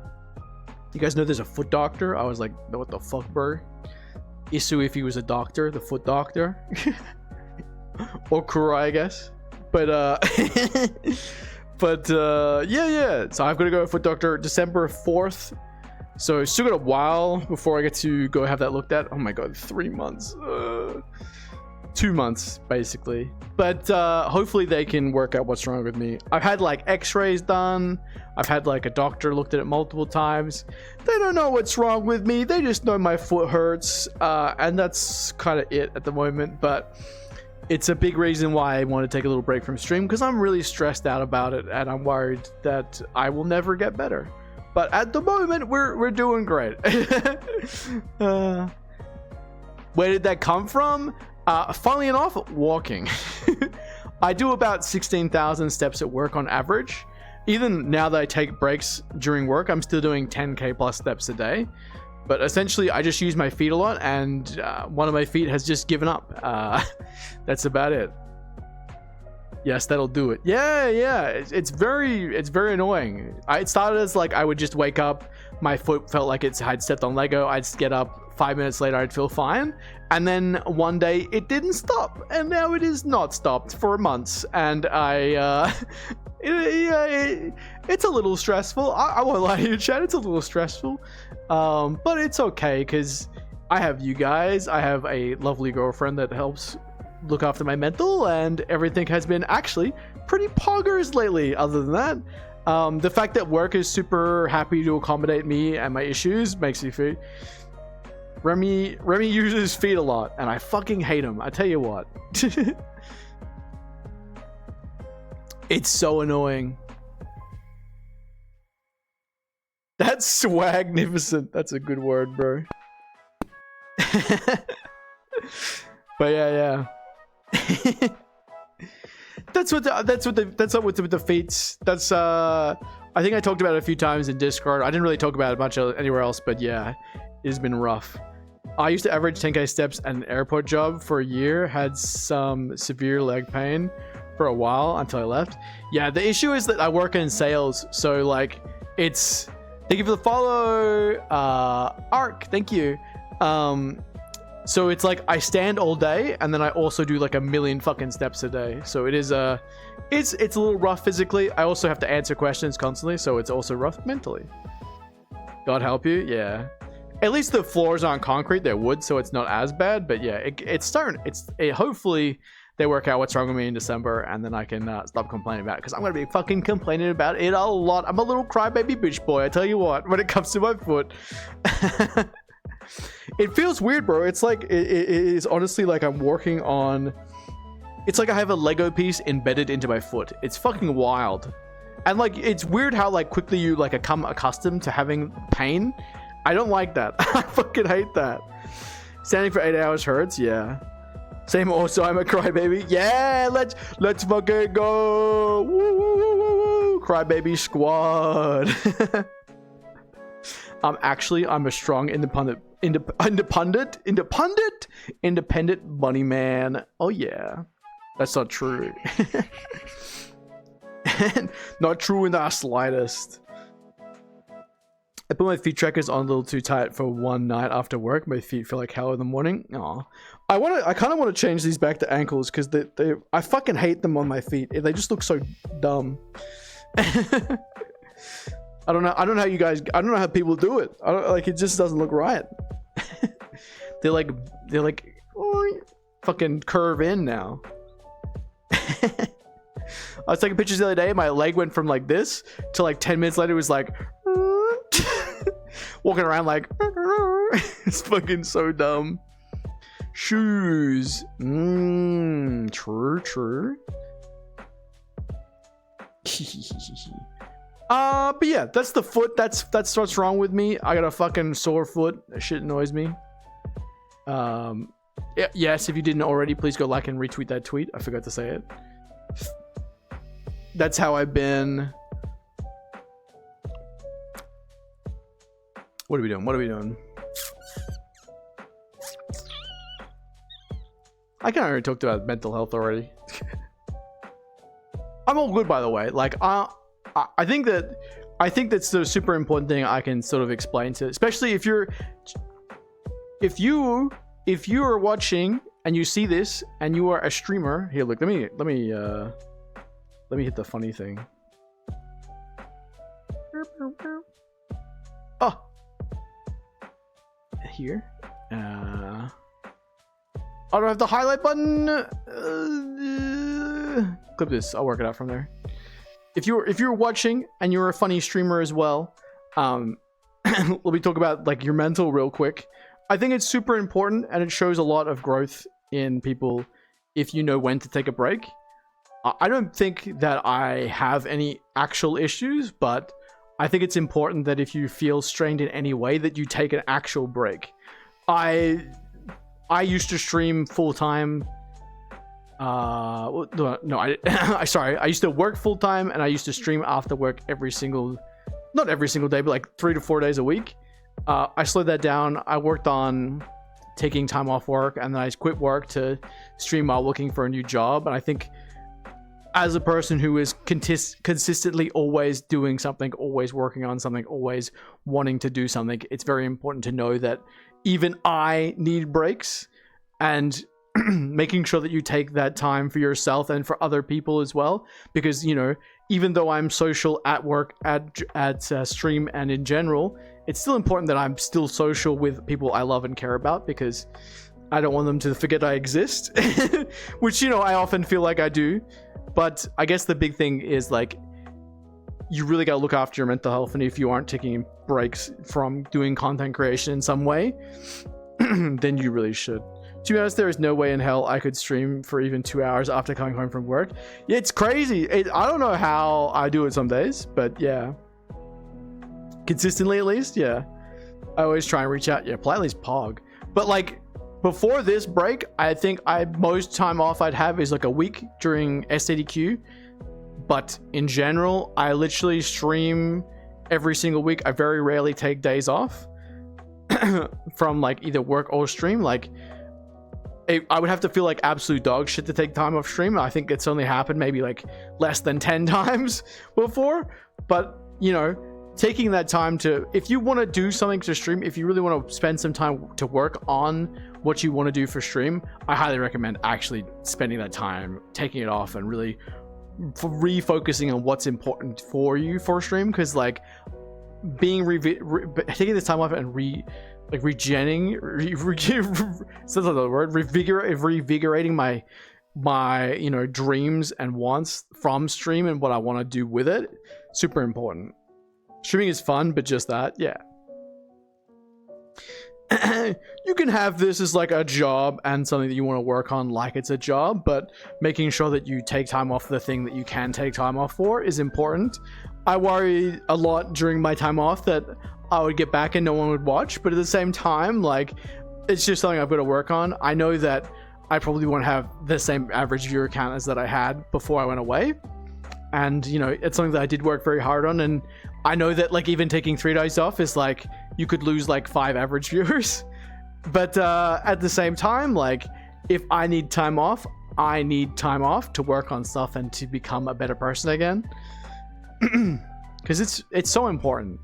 You guys know there's a foot doctor? I was like, what the fuck, bro? Isu if he was a doctor, the foot doctor. Or Kura, I guess. But yeah. So I've got to go to foot doctor December 4th. So still got a while before I get to go have that looked at. Oh my god, 3 months. 2 months basically. But hopefully they can work out what's wrong with me. I've had like x-rays done. I've had like a doctor looked at it multiple times. They don't know what's wrong with me. They just know my foot hurts. And that's kind of it at the moment. But it's a big reason why I want to take a little break from stream, because I'm really stressed out about it and I'm worried that I will never get better. But at the moment, we're doing great. Where did that come from? Funnily enough, walking. I do about 16,000 steps at work on average. Even now that I take breaks during work, I'm still doing 10k plus steps a day. But essentially, I just use my feet a lot, and one of my feet has just given up. That's about it. Yes, that'll do it. Yeah. It's very annoying. It started as like I would just wake up, my foot felt like I'd stepped on Lego. I'd get up 5 minutes later, I'd feel fine, and then one day it didn't stop, and now it is not stopped for months, and it's a little stressful. I won't lie to you, chat. It's a little stressful. But it's okay, because I have you guys. I have a lovely girlfriend that helps look after my mental, and everything has been actually pretty poggers lately. Other than that, the fact that work is super happy to accommodate me and my issues makes me feel. Remy uses feet a lot, and I fucking hate him. I tell you what. It's so annoying. That's swagnificent. That's a good word, bro. But yeah. That's up with the feats. That's I think I talked about it a few times in Discord. I didn't really talk about it much anywhere else, but yeah, it's been rough. I used to average 10k steps at an airport job for a year. Had some severe leg pain for a while until I left. Yeah, the issue is that I work in sales, so like it's. Thank you for the follow, Ark. Thank you. So it's like I stand all day, and then I also do like a million fucking steps a day. So it is it's a little rough physically. I also have to answer questions constantly, so it's also rough mentally. God help you, yeah. At least the floors aren't concrete, they're wood, so it's not as bad. But yeah, hopefully they work out what's wrong with me in December, and then I can stop complaining about it, because I'm gonna be fucking complaining about it a lot. I'm a little crybaby bitch boy, I tell you what, when it comes to my foot. It feels weird, bro. It's like it is honestly like I'm working on. It's like I have a Lego piece embedded into my foot. It's fucking wild, and like it's weird how like quickly you like become accustomed to having pain. I don't like that. I fucking hate that. Standing for 8 hours hurts. Yeah. Same. Also, I'm a crybaby. Yeah. Let's fucking go. Woo, woo, woo, woo, woo. Crybaby squad. I'm a strong independent bunny man. Oh yeah. That's not true. Not true in the slightest. I put my feet trackers on a little too tight for one night after work. My feet feel like hell in the morning. Aw. I kind of want to change these back to ankles, because I fucking hate them on my feet. They just look so dumb. I don't know how people do it. It just doesn't look right. they're like fucking curve in now. I was taking pictures the other day, my leg went from like this to like 10 minutes later it was like walking around like it's fucking so dumb. Shoes. True. But yeah, that's the foot. That's what's wrong with me. I got a fucking sore foot. That shit annoys me. Yes, if you didn't already, please go like and retweet that tweet. I forgot to say it. That's how I've been. What are we doing? I kind of already talked about mental health already. I'm all good, by the way. Like, I think that's the super important thing I can sort of explain to, especially if you are watching and you see this and you are a streamer. Here, look, let me hit the funny thing. Oh, here. I don't have the highlight button. Clip this. I'll work it out from there. If you're watching and you're a funny streamer as well, let me talk about like your mental real quick. I think it's super important, and it shows a lot of growth in people if you know when to take a break. I don't think that I have any actual issues, but I think it's important that if you feel strained in any way, that you take an actual break. I used to stream full time. Sorry. I used to work full time, and I used to stream after work not every single day, but like 3 to 4 days a week. I slowed that down. I worked on taking time off work, and then I quit work to stream while looking for a new job. And I think as a person who is consistently always doing something, always working on something, always wanting to do something, it's very important to know that even I need breaks, and making sure that you take that time for yourself and for other people as well. Because, you know, even though I'm social at work, at stream, and in general, it's still important that I'm still social with people I love and care about, because I don't want them to forget I exist. Which, you know, I often feel like I do. But I guess the big thing is, like, you really got to look after your mental health. And if you aren't taking breaks from doing content creation in some way, then you really should. To be honest, there is no way in hell I could stream for even 2 hours after coming home from work. It's crazy. I don't know how I do it some days, but yeah. Consistently, at least, yeah. I always try and reach out. Yeah, politely's pog. But like, before this break, I think most time off I'd have is like a week during SADQ. But in general, I literally stream every single week. I very rarely take days off from like either work or stream. Like, I would have to feel like absolute dog shit to take time off stream. I think it's only happened maybe like less than 10 times before. But, you know, taking that time to, if you want to do something to stream, if you really want to spend some time to work on what you want to do for stream, I highly recommend actually spending that time, taking it off, and really refocusing on what's important for you for stream. Because like taking this time off and like sounds like the word revigorating my dreams and wants from stream and what I want to do with it. Super important. Streaming is fun, but just that, yeah. You can have this as like a job and something that you want to work on like it's a job, but making sure that you take time off the thing that you can take time off for is important. I worry a lot during my time off that I would get back and no one would watch, but at the same time, like, it's just something I've got to work on. I know that I probably won't have the same average viewer count as that I had before I went away, and it's something that I did work very hard on. And I know that like even taking 3 days off is like you could lose like 5 average viewers, but at the same time, like, if I need time off, I need time off to work on stuff and to become a better person again, because it's so important.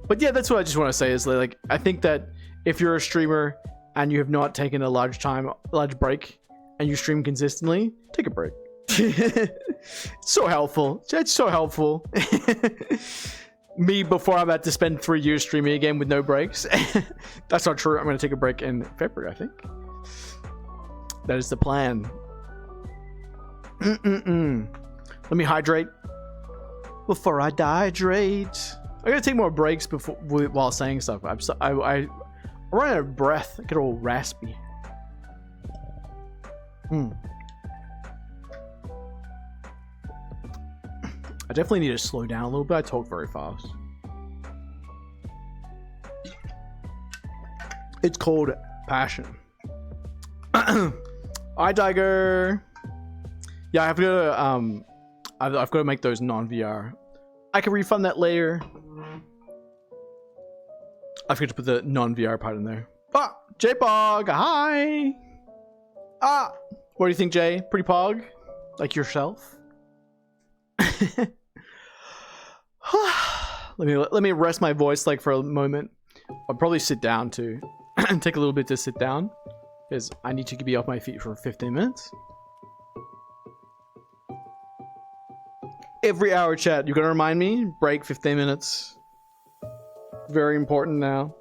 But yeah, that's what I just want to say is like, I think that if you're a streamer and you have not taken a large break and you stream consistently, take a break. It's so helpful. It's so helpful. Me before I'm about to spend 3 years streaming again with no breaks. That's not true. I'm going to take a break in February, I think. That is the plan. Let me hydrate before I dehydrate. I gotta take more breaks while saying stuff. I run out of breath. I get all raspy. I definitely need to slow down a little bit. I talk very fast. It's called passion. Hi, Tiger. Yeah, I've got to make those non-VR. I can refund that later. I forgot to put the non-VR part in there. Ah, J-Pog, hi. Ah, what do you think, Jay? Pretty pog? Like yourself? Let me rest my voice like for a moment. I'll probably sit down too. Take a little bit to sit down because I need to be off my feet for 15 minutes. Every hour, chat, you're gonna remind me, break 15 minutes. Very important now.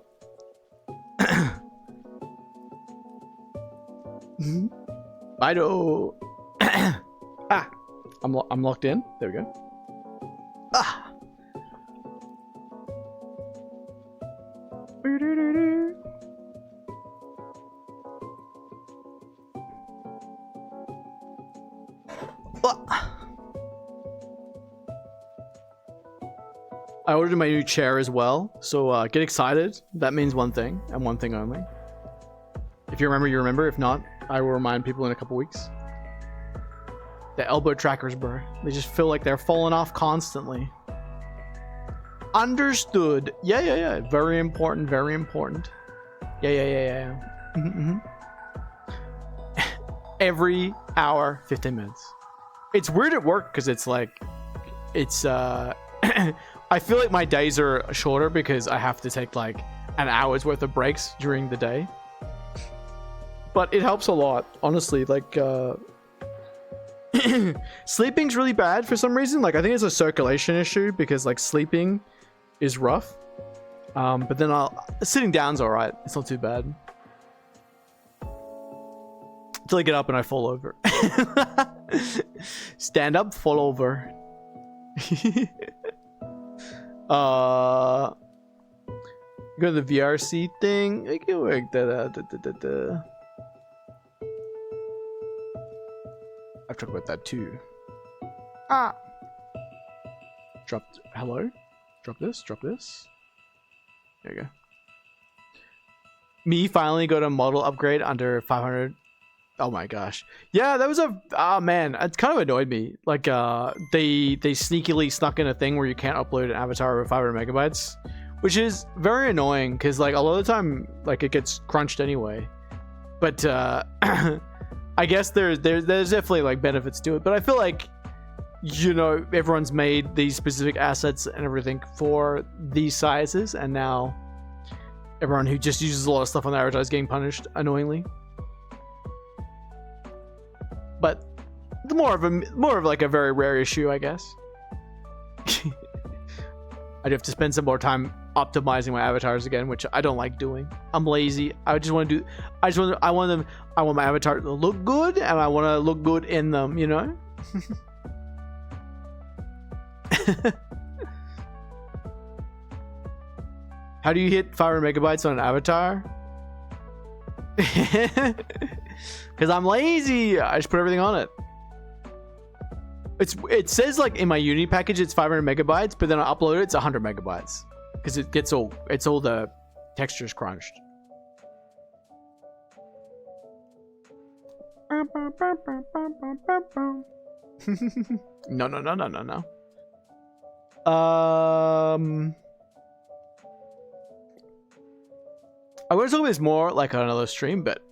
Fido. Ah, I'm locked in. There we go. Ah. I ordered my new chair as well, so get excited. That means one thing, and one thing only. If you remember, you remember. If not, I will remind people in a couple weeks. The elbow trackers, bro. They just feel like they're falling off constantly. Understood. Yeah. Very important, very important. Yeah. Every hour, 15 minutes. It's weird at work because it's like, I feel like my days are shorter because I have to take like an hour's worth of breaks during the day. But it helps a lot, honestly. Like, sleeping's really bad for some reason. Like, I think it's a circulation issue because like sleeping is rough. But then sitting down's all right. It's not too bad. Until I get up and I fall over. Stand up, fall over. Go to the VRC thing. I can work that out. I've talked about that too. Ah. Dropped. Hello. Drop this. There you go. Me finally got a model upgrade under 500. Oh my gosh. Yeah, that was man, it kind of annoyed me. Like, they sneakily snuck in a thing where you can't upload an avatar over 500 megabytes, which is very annoying because like a lot of the time, like it gets crunched anyway. But I guess there's definitely like benefits to it. But I feel like, everyone's made these specific assets and everything for these sizes, and now everyone who just uses a lot of stuff on the avatar is getting punished annoyingly. But more of like a very rare issue, I guess. I do have to spend some more time optimizing my avatars again, which I don't like doing. I'm lazy. I just want to do. I want my avatar to look good, and I want to look good in them. You know. How do you hit 500 megabytes on an avatar? Because I'm lazy. I just put everything on it. It says like in my Unity package it's 500 megabytes, but then I upload it, it's 100 megabytes because it's all the textures crunched. No. I want to talk about this more like on another stream, but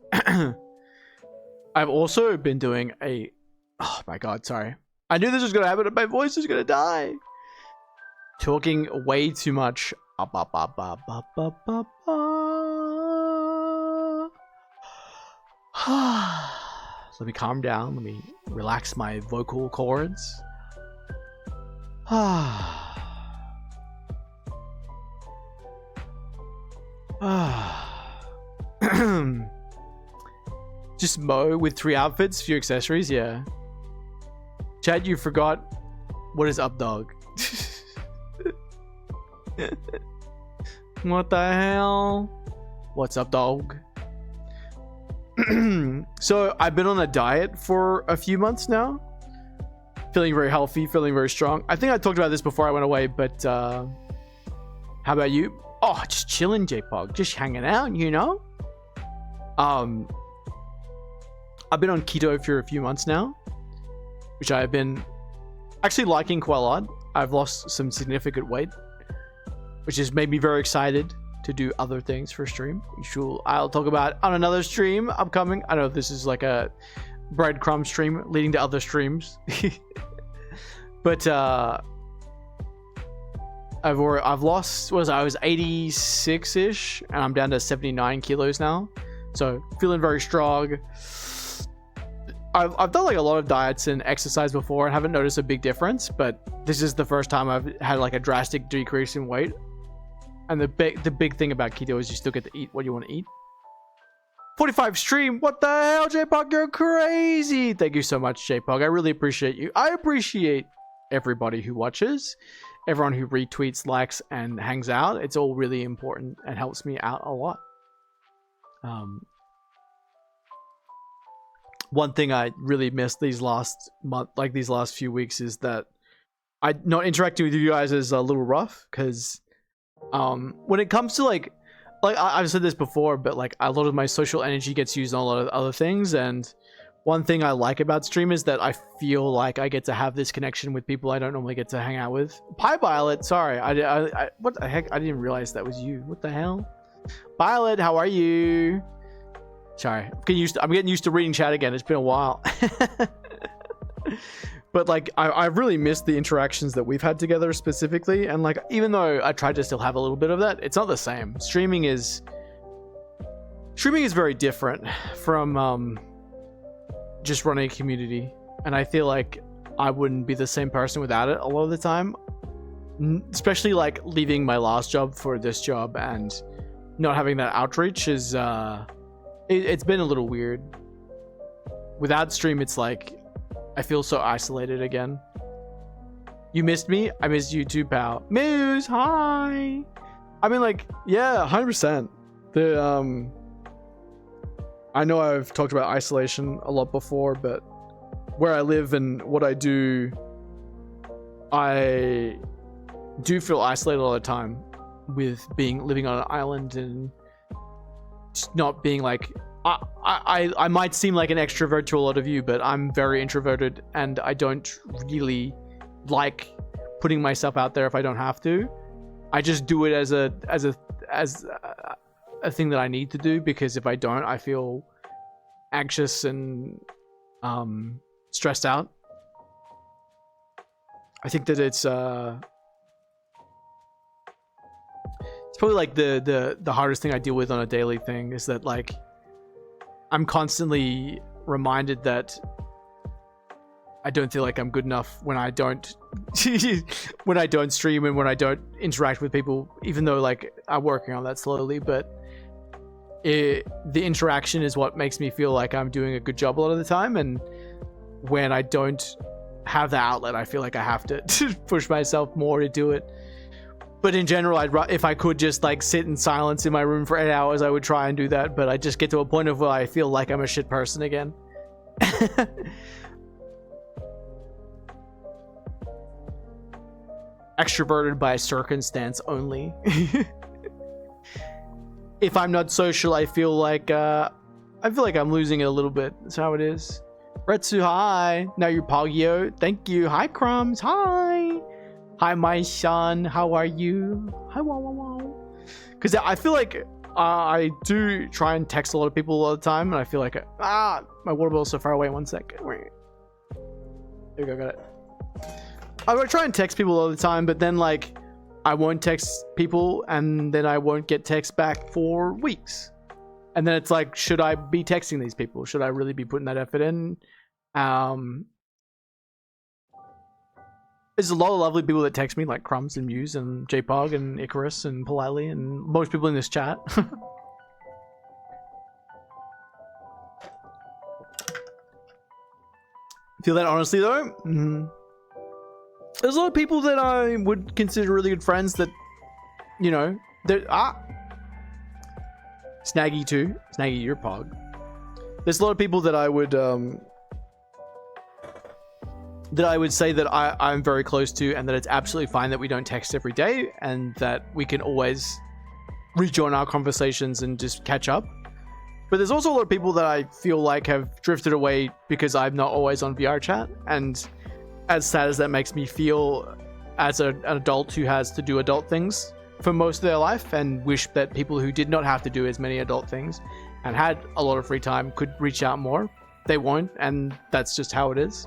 I've also been doing a. Oh my god, sorry. I knew this was gonna happen. My voice is gonna die. Talking way too much. Let me calm down. Let me relax my vocal cords. Just Mo with 3 outfits, few accessories, yeah. Chad, you forgot what is up, dog? What the hell? What's up, dog? So I've been on a diet for a few months now. Feeling very healthy, feeling very strong. I think I talked about this before I went away, but how about you? Oh, just chilling, J-Pog. Just hanging out, you know? I've been on keto for a few months now, which I've been actually liking quite a lot. I've lost some significant weight, which has made me very excited to do other things for stream, which I'll talk about on another stream upcoming. I don't know if this is like a breadcrumb stream leading to other streams. But I've lost, what was I was 86-ish, and I'm down to 79 kilos now. So feeling very strong. I've done like a lot of diets and exercise before and haven't noticed a big difference, but this is the first time I've had like a drastic decrease in weight. And the big thing about keto is you still get to eat what you want to eat. 45 stream, what the hell, J-Pog, you're crazy. Thank you so much, J-Pog. I really appreciate you. I appreciate everybody who watches, everyone who retweets, likes, and hangs out. It's all really important and helps me out a lot. One thing I really missed these last month, like these last few weeks, is that not interacting with you guys is a little rough, because when it comes to like I've said this before, but like a lot of my social energy gets used on a lot of other things, and one thing I like about stream is that I feel like I get to have this connection with people I don't normally get to hang out with. Pie Violet, sorry, I what the heck? I didn't realize that was you. What the hell? Violet, how are you? Sorry, I'm getting used to reading chat again. It's been a while. But like I've really missed the interactions that we've had together specifically, and like even though I tried to still have a little bit of that, it's not the same. Streaming is very different from just running a community, and I feel like I wouldn't be the same person without it a lot of the time, especially like leaving my last job for this job and not having that outreach is it's been a little weird. Without stream, it's like I feel so isolated again. You missed me? I missed you too, pal. Muse, hi. I mean, like, yeah, 100%. I know I've talked about isolation a lot before, but where I live and what I do, I do feel isolated all the time with living on an island and just not being like, I might seem like an extrovert to a lot of you, but I'm very introverted and I don't really like putting myself out there if I don't have to. I just do it as a thing that I need to do, because if I don't, I feel anxious and stressed out. I think that it's probably like the hardest thing I deal with on a daily thing is that like I'm constantly reminded that I don't feel like I'm good enough when I don't when I don't stream and when I don't interact with people, even though like I'm working on that slowly. But the interaction is what makes me feel like I'm doing a good job a lot of the time. And when I don't have the outlet, I feel like I have to push myself more to do it. But in general, if I could just like sit in silence in my room for 8 hours, I would try and do that. But I just get to a point of where I feel like I'm a shit person again. Extroverted by circumstance only. If I'm not social, I feel like I'm losing it a little bit. That's how it is. Retsu, hi. Now you're Poggio. Thank you. Hi, Crumbs. Hi. Hi, my son. How are you? Hi, wow, wow, wow. Because I feel like I do try and text a lot of people all the time, and I feel like my water bottle is so far away. 1 sec. There you go. Got it. I would try and text people all the time, but then like I won't text people, and then I won't get text back for weeks. And then it's like, should I be texting these people? Should I really be putting that effort in? There's a lot of lovely people that text me, like Crumbs and Muse and JPog and Icarus and Politely and most people in this chat. Feel that honestly though? Mm-hmm. There's a lot of people that I would consider really good friends that, you know, Snaggy too. Snaggy, you're Pog. There's a lot of people that I would say that I'm very close to, and that it's absolutely fine that we don't text every day, and that we can always rejoin our conversations and just catch up. But there's also a lot of people that I feel like have drifted away because I'm not always on VR chat, and as sad as that makes me feel as an adult who has to do adult things for most of their life, and wish that people who did not have to do as many adult things and had a lot of free time could reach out more. They won't, and that's just how it is.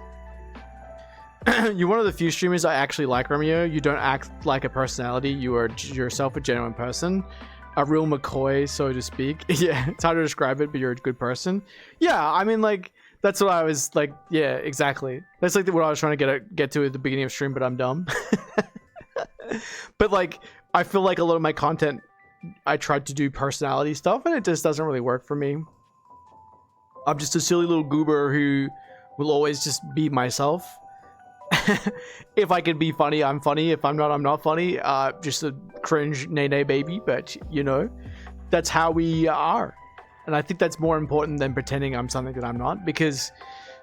You're one of the few streamers I actually like, Romeo. You don't act like a personality. You are yourself, a genuine person. A real McCoy, so to speak. Yeah, it's hard to describe it, but you're a good person. Yeah, I mean, like, that's what I was like. Yeah, exactly. That's like what I was trying to get to at the beginning of stream, but I'm dumb. But like, I feel like a lot of my content, I tried to do personality stuff, and it just doesn't really work for me. I'm just a silly little goober who will always just be myself. If I can be funny, I'm funny. If I'm not, I'm not funny. Just a cringe nay baby, but you know, that's how we are. And I think that's more important than pretending I'm something that I'm not, because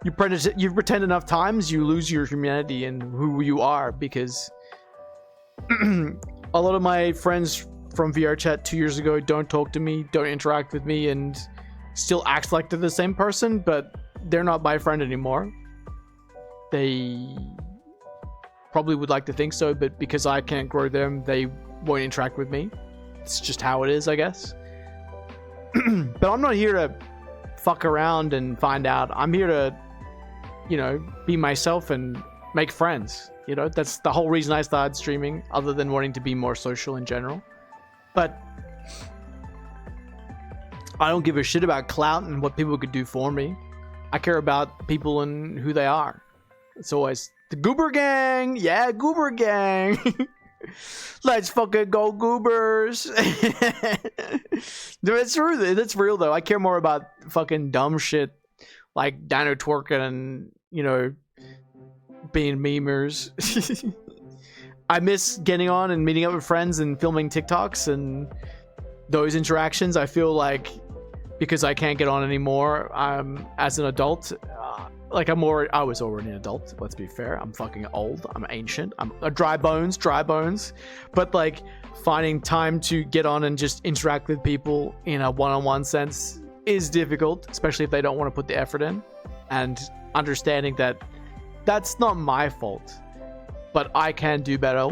you pretend enough times, you lose your humanity and who you are. Because a lot of my friends from VR chat 2 years ago don't talk to me, don't interact with me, and still act like they're the same person, but they're not my friend anymore. They probably would like to think so, but because I can't grow them, they won't interact with me. It's just how it is, I guess. But I'm not here to fuck around and find out. I'm here to, you know, be myself and make friends. You know, that's the whole reason I started streaming, other than wanting to be more social in general. But I don't give a shit about clout and what people could do for me. I care about people and who they are. It's always the Goober Gang. Yeah, Goober Gang. Let's fucking go Goobers. It's true. That's real though. I care more about fucking dumb shit like Dino twerking and, you know, being memers. I miss getting on and meeting up with friends and filming TikToks and those interactions. I feel like because I can't get on anymore, as an adult, like I was already an adult, let's be fair. I'm fucking old, I'm ancient, I'm a dry bones. But like finding time to get on and just interact with people in a one-on-one sense is difficult, especially if they don't want to put the effort in. And understanding that that's not my fault, but I can do better,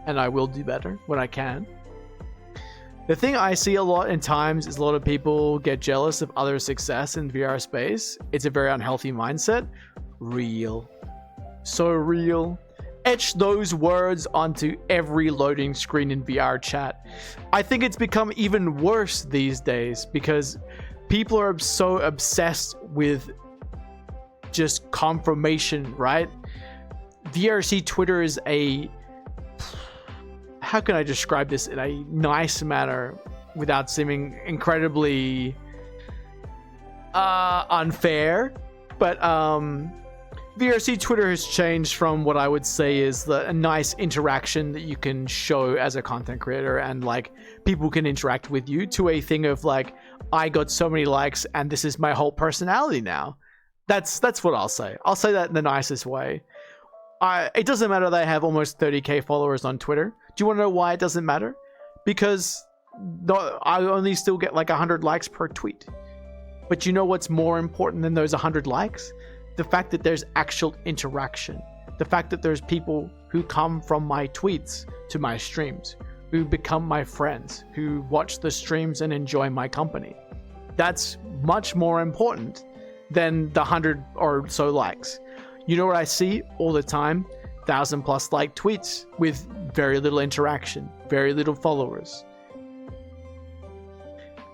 and I will do better when I can. The thing I see a lot in times is a lot of people get jealous of other success in VR space. It's a very unhealthy mindset. Real. So real. Etch those words onto every loading screen in VR chat. I think it's become even worse these days because people are so obsessed with just confirmation, right? VRC Twitter is how can I describe this in a nice manner without seeming incredibly unfair? But VRC Twitter has changed from what I would say is a nice interaction that you can show as a content creator and like people can interact with you, to a thing of like, I got so many likes and this is my whole personality now. That's what I'll say. I'll say that in the nicest way. It doesn't matter that I have almost 30k followers on Twitter. Do you want to know why it doesn't matter? Because I only still get like 100 likes per tweet. But you know what's more important than those 100 likes? The fact that there's actual interaction. The fact that there's people who come from my tweets to my streams, who become my friends, who watch the streams and enjoy my company. That's much more important than the 100 or so likes. You know what I see all the time? 1,000+ like tweets with very little interaction, very little followers.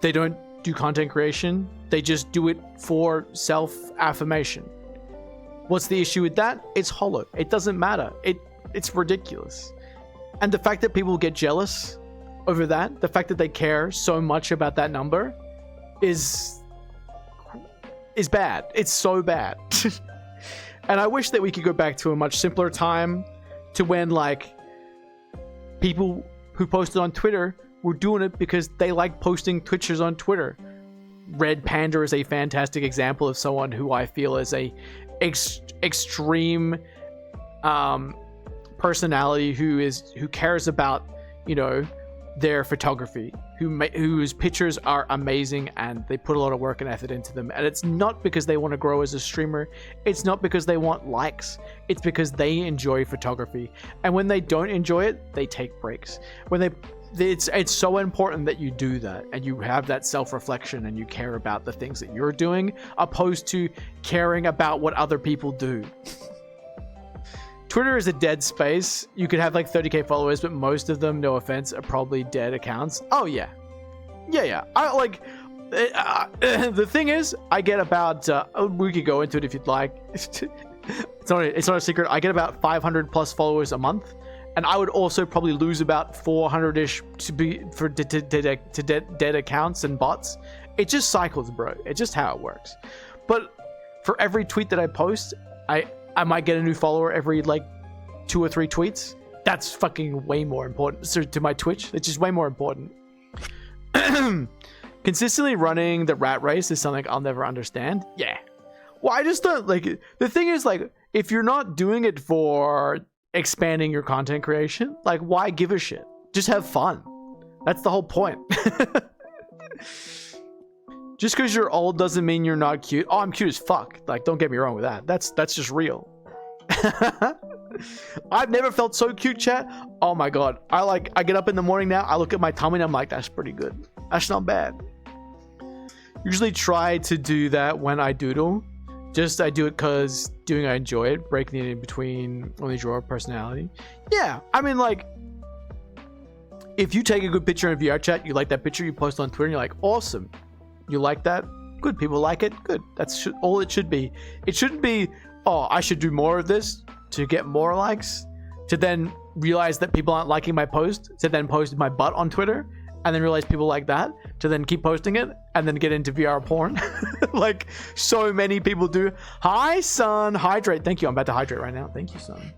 They don't do content creation. They just do it for self-affirmation. What's the issue with that? It's hollow. It doesn't matter. It's ridiculous. And the fact that people get jealous over that, the fact that they care so much about that number is bad. It's so bad. And I wish that we could go back to a much simpler time, to when like people who posted on Twitter were doing it because they like posting pictures on Twitter. Red Panda is a fantastic example of someone who I feel is a extreme personality who cares about, you know, their photography, whose pictures are amazing and they put a lot of work and effort into them. And it's not because they want to grow as a streamer. It's not because they want likes. It's because they enjoy photography. And when they don't enjoy it, they take breaks. It's so important that you do that and you have that self-reflection and you care about the things that you're doing, opposed to caring about what other people do. Twitter is a dead space. You could have like 30k followers, but most of them, no offense, are probably dead accounts. Oh yeah. I like the thing is, I get about we could go into it if you'd like. It's not a secret. I get about 500+ followers a month. And I would also probably lose about 400-ish to dead accounts and bots. It just cycles, bro. It's just how it works. But for every tweet that I post, I might get a new follower every like 2 or 3 tweets. That's fucking way more important. So to my Twitch, it's just way more important. Consistently running the rat race is something I'll never understand. Yeah. Well, I just don't like it. The thing is, like, if you're not doing it for expanding your content creation, like, why give a shit? Just have fun. That's the whole point. Just because you're old doesn't mean you're not cute. Oh, I'm cute as fuck. Like, don't get me wrong with that. That's just real. I've never felt so cute, chat. Oh my god. I get up in the morning now, I look at my tummy and I'm like, that's pretty good. That's not bad. Usually try to do that when I doodle. Just I do it because I enjoy it, breaking it in between only draw personality. Yeah, I mean, like, if you take a good picture in VR chat, you like that picture, you post on Twitter, and you're like, awesome. You like that? Good. People like it? Good. That's all it should be. It shouldn't be, oh, I should do more of this to get more likes, to then realize that people aren't liking my post, to then post my butt on Twitter, and then realize people like that, to then keep posting it, and then get into VR porn. Like so many people do. Hi, son. Hydrate. Thank you. I'm about to hydrate right now. Thank you, son.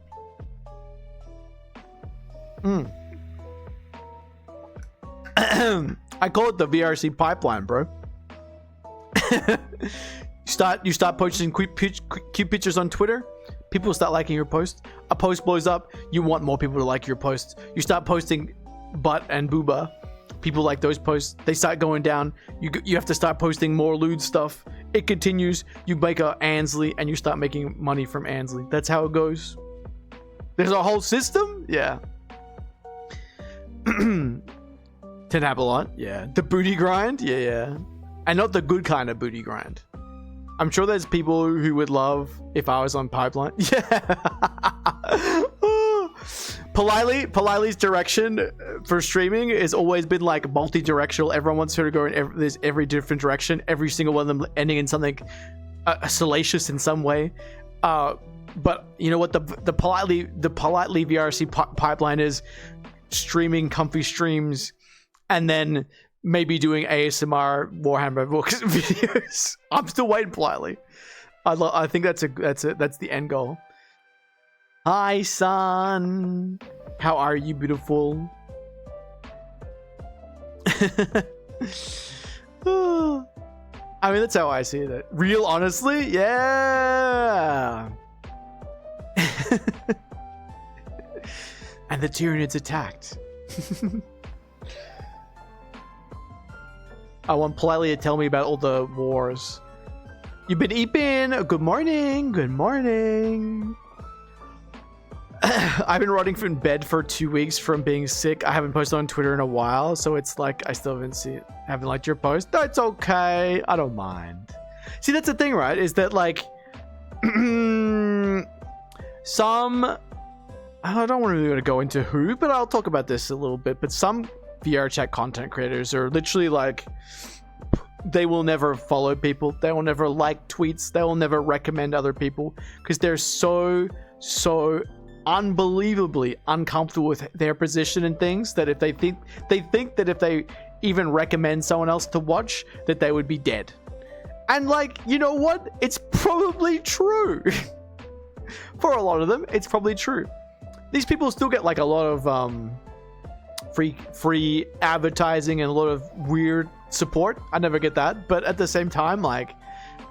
I call it the VRC pipeline, bro. You start posting cute pictures on Twitter, people start liking your post. A post blows up, you want more people to like your post. You start posting butt and booba, people like those posts. They start going down. You have to start posting more lewd stuff. It continues. You make a Ansley and you start making money from Ansley. That's how it goes. There's a whole system. Yeah. Tend to happen a lot. Yeah. The booty grind. Yeah. And not the good kind of booty grind. I'm sure there's people who would love if I was on Pipeline. Yeah. Politely's direction for streaming has always been like multi-directional. Everyone wants her to go in every different direction. Every single one of them ending in something salacious in some way. But you know what the politely VRC pipeline is: streaming comfy streams, and then maybe doing ASMR Warhammer videos. I'm still waiting politely. I think that's the end goal. Hi, son. How are you, beautiful? I mean, that's how I see it. Real, honestly, yeah. And the Tyranids attacked. I want politely to tell me about all the wars. You've been eating. Good morning. Good morning. I've been rotting in bed for 2 weeks from being sick. I haven't posted on Twitter in a while, so it's like I still haven't liked your post. That's okay. I don't mind. See, that's the thing, right? Is that like some, I don't want to go into who, but I'll talk about this a little bit. But some VR chat content creators are literally like, they will never follow people. They will never like tweets. They will never recommend other people because they're so unbelievably uncomfortable with their position and things that if they think that if they even recommend someone else to watch, that they would be dead. And like, you know what? It's probably true. For a lot of them, it's probably true. These people still get like a lot of free advertising and a lot of weird support. I never get that, but at the same time, like,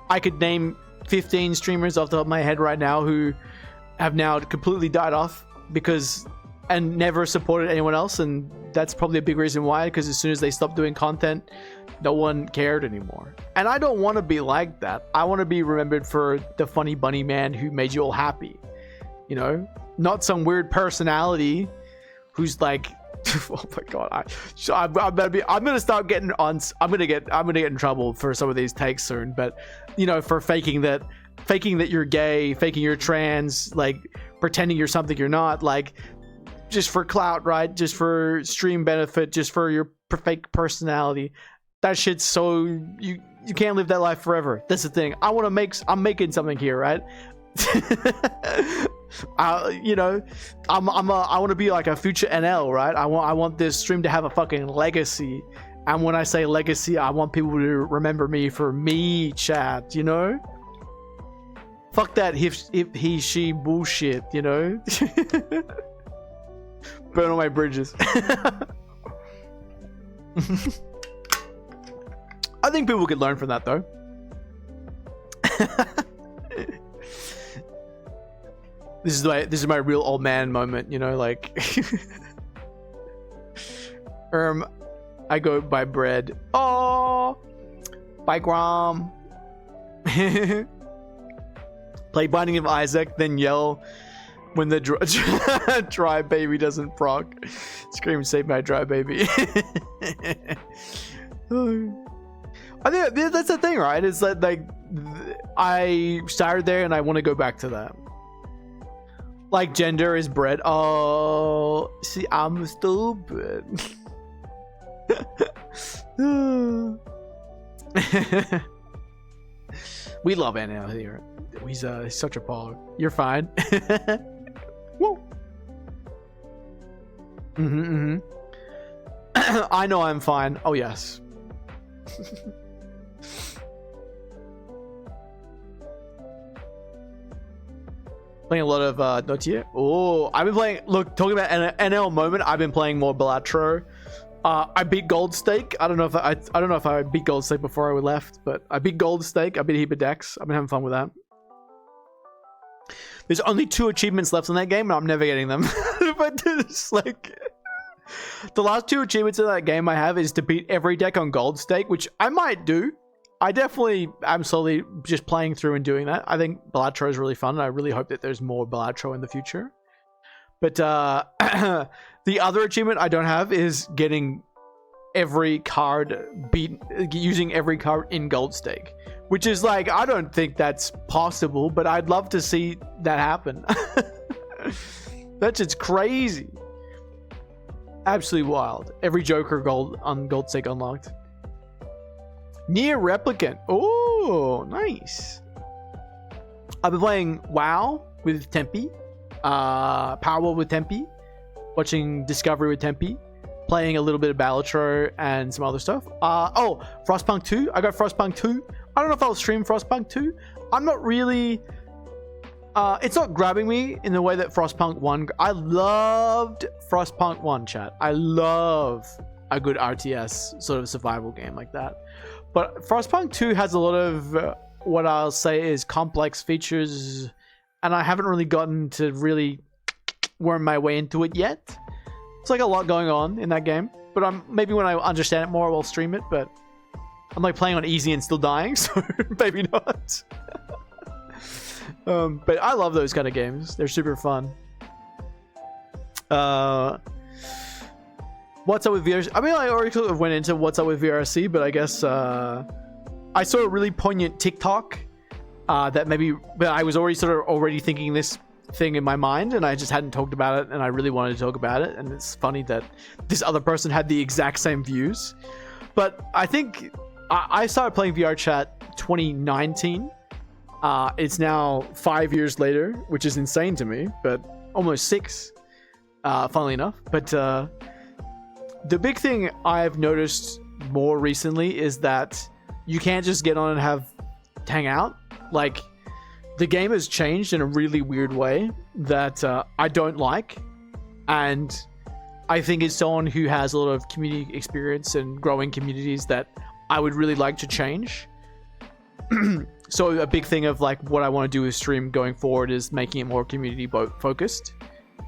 I could name 15 streamers off the top of my head right now who have now completely died off and never supported anyone else, and that's probably a big reason why, because as soon as they stopped doing content, no one cared anymore. And I don't want to be like that. I want to be remembered for the funny bunny man who made you all happy, you know, not some weird personality who's like, oh my god, I'm gonna start getting on. I'm gonna get in trouble for some of these takes soon, but you know, for faking that you're gay, faking you're trans, like pretending you're something you're not, like just for clout, right? Just for stream benefit, just for your fake personality. That shit's so you can't live that life forever. That's the thing. I'm making something here, right? You know, I want to be like a future NL, right? I want this stream to have a fucking legacy. And when I say legacy, I want people to remember me for me, chat, you know? Fuck that if he, she bullshit, you know? Burn all my bridges. I think people could learn from that, though. This is my real old man moment, you know, like I go buy bread. Oh, buy Grom. Play Binding of Isaac, then yell when the dry baby doesn't proc. Scream, save my dry baby. I think that's the thing, right? It's that like I started there and I want to go back to that. Like gender is bread. Oh, see, I'm stupid. We love NL here. He's such a pog. You're fine. Woo. I know I'm fine. Oh yes. Playing a lot of Notier. Oh, I've been playing. Look, talking about NL moment. I've been playing more Balatro. I beat Gold Stake. I don't know if I beat Gold Stake before I left, but I beat Gold Stake. I beat a heap of decks. I've been having fun with that. There's only 2 achievements left in that game, and I'm never getting them. But it's like the last 2 achievements in that game I have is to beat every deck on Gold Stake, which I might do. I definitely am slowly just playing through and doing that. I think Balatro is really fun, and I really hope that there's more Balatro in the future. But the other achievement I don't have is getting every card using every card in Gold Stake, which is like, I don't think that's possible, but I'd love to see that happen. That's just crazy. Absolutely wild. Every Joker on Gold Stake unlocked. Near Replicant. Oh, nice. I've been playing WoW with Tempe, Powerwall with Tempe, watching Discovery with Tempe, playing a little bit of Balatro and some other stuff. Oh, Frostpunk 2. I got Frostpunk 2. I don't know if I'll stream Frostpunk 2. I'm not really... it's not grabbing me in the way that Frostpunk 1... I loved Frostpunk 1, chat. I love a good RTS sort of survival game like that. But Frostpunk 2 has a lot of what I'll say is complex features, and I haven't really gotten to really worm my way into it yet. It's like a lot going on in that game, but maybe when I understand it more, I'll stream it. But I'm like playing on easy and still dying, so maybe not. But I love those kind of games. They're super fun. What's up with VRC? I mean, I already sort of went into what's up with VRC, but I guess I saw a really poignant TikTok that maybe, but I was already thinking this thing in my mind, and I just hadn't talked about it, and I really wanted to talk about it. And it's funny that this other person had the exact same views. But I think I started playing VRChat 2019. It's now 5 years later, which is insane to me, but almost 6, funnily enough. But the big thing I've noticed more recently is that you can't just get on and hang out. Like, the game has changed in a really weird way that I don't like. And I think as someone who has a lot of community experience and growing communities, that I would really like to change. So a big thing of like what I want to do with stream going forward is making it more community focused,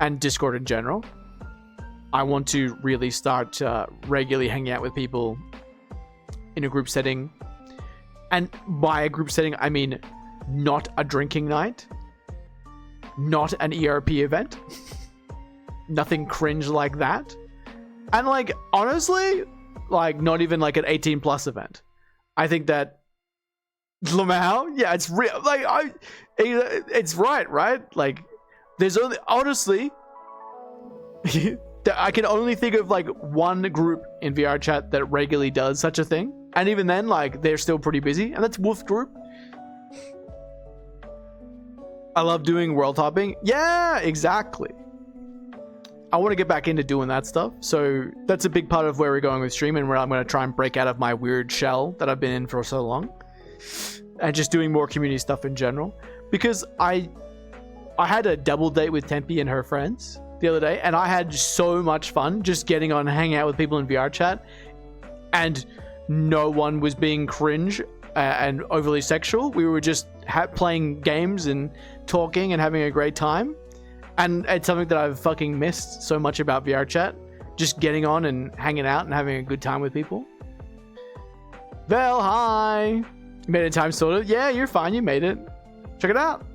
and Discord in general. I want to really start regularly hanging out with people in a group setting. And by a group setting, I mean not a drinking night, not an ERP event, nothing cringe like that. And like, honestly, like not even like an 18 plus event. I think that Lamau, yeah, it's real. Like it's right? Like there's only, honestly, I can only think of like one group in VR chat that regularly does such a thing. And even then, like, they're still pretty busy. And that's Wolf Group. I love doing world hopping. Yeah, exactly. I want to get back into doing that stuff. So that's a big part of where we're going with stream, and where I'm going to try and break out of my weird shell that I've been in for so long. And just doing more community stuff in general. Because I had a double date with Tempe and her friends the other day, and I had so much fun just getting on and hanging out with people in VR chat, and no one was being cringe and overly sexual. We were just playing games and talking and having a great time, and it's something that I've fucking missed so much about VR chat, just getting on and hanging out and having a good time with people. Vel, hi. You made it in time, sort of. Yeah, you're fine, you made it. Check it out.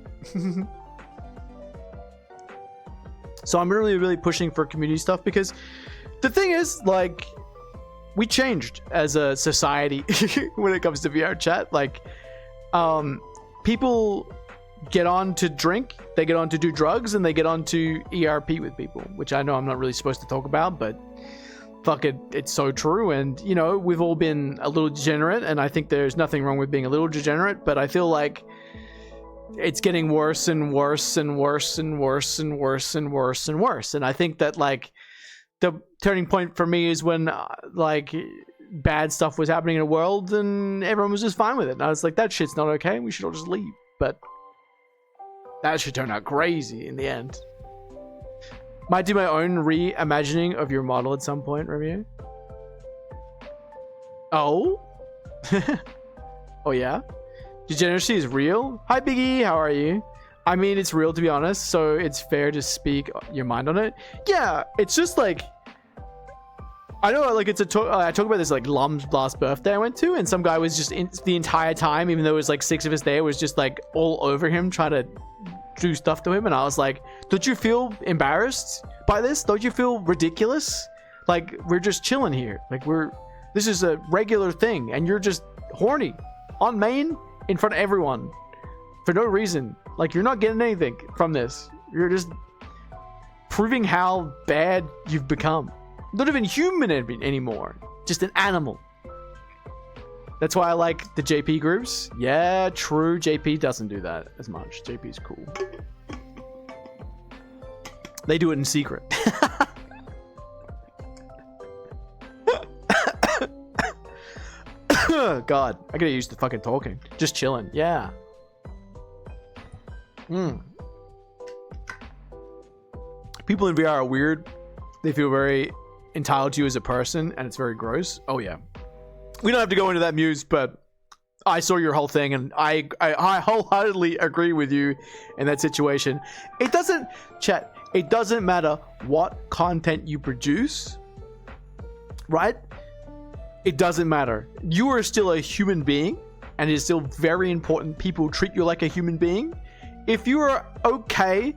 So I'm really pushing for community stuff, because the thing is, like, we changed as a society when it comes to VR chat. Like, people get on to drink, they get on to do drugs, and they get on to ERP with people, which I know I'm not really supposed to talk about, but fuck it, it's so true. And, you know, we've all been a little degenerate, and I think there's nothing wrong with being a little degenerate, but I feel like it's getting worse and worse and worse and worse and worse and worse and worse. And I think that, like, the turning point for me is when like bad stuff was happening in the world and everyone was just fine with it. And I was like, that shit's not okay. We should all just leave. But that should turn out crazy in the end. Might do my own reimagining of your model at some point, Review. Oh? Oh yeah? Degeneracy is real? Hi Biggie, how are you? I mean, it's real, to be honest, so it's fair to speak your mind on it. Yeah, it's just like, I know, like, it's I talk about this like Lum's last birthday I went to, and some guy was just the entire time, even though it was like 6 of us there, was just like all over him, trying to do stuff to him. And I was like, don't you feel embarrassed by this? Don't you feel ridiculous? Like, we're just chilling here. Like, this is a regular thing, and you're just horny on main in front of everyone for no reason. Like, you're not getting anything from this. You're just proving how bad you've become. Not even human anymore. Just an animal. That's why I like the JP groups. Yeah, true. JP doesn't do that as much. JP's cool. They do it in secret. God, I gotta use the fucking talking. Just chilling. Yeah. People in VR are weird. They feel very entitled to you as a person, and it's very gross. Oh yeah. We don't have to go into that, Muse, but I saw your whole thing, and I wholeheartedly agree with you in that situation. It doesn't, chat, it doesn't matter what content you produce, right? It doesn't matter. You are still a human being, and it is still very important people treat you like a human being. If you are okay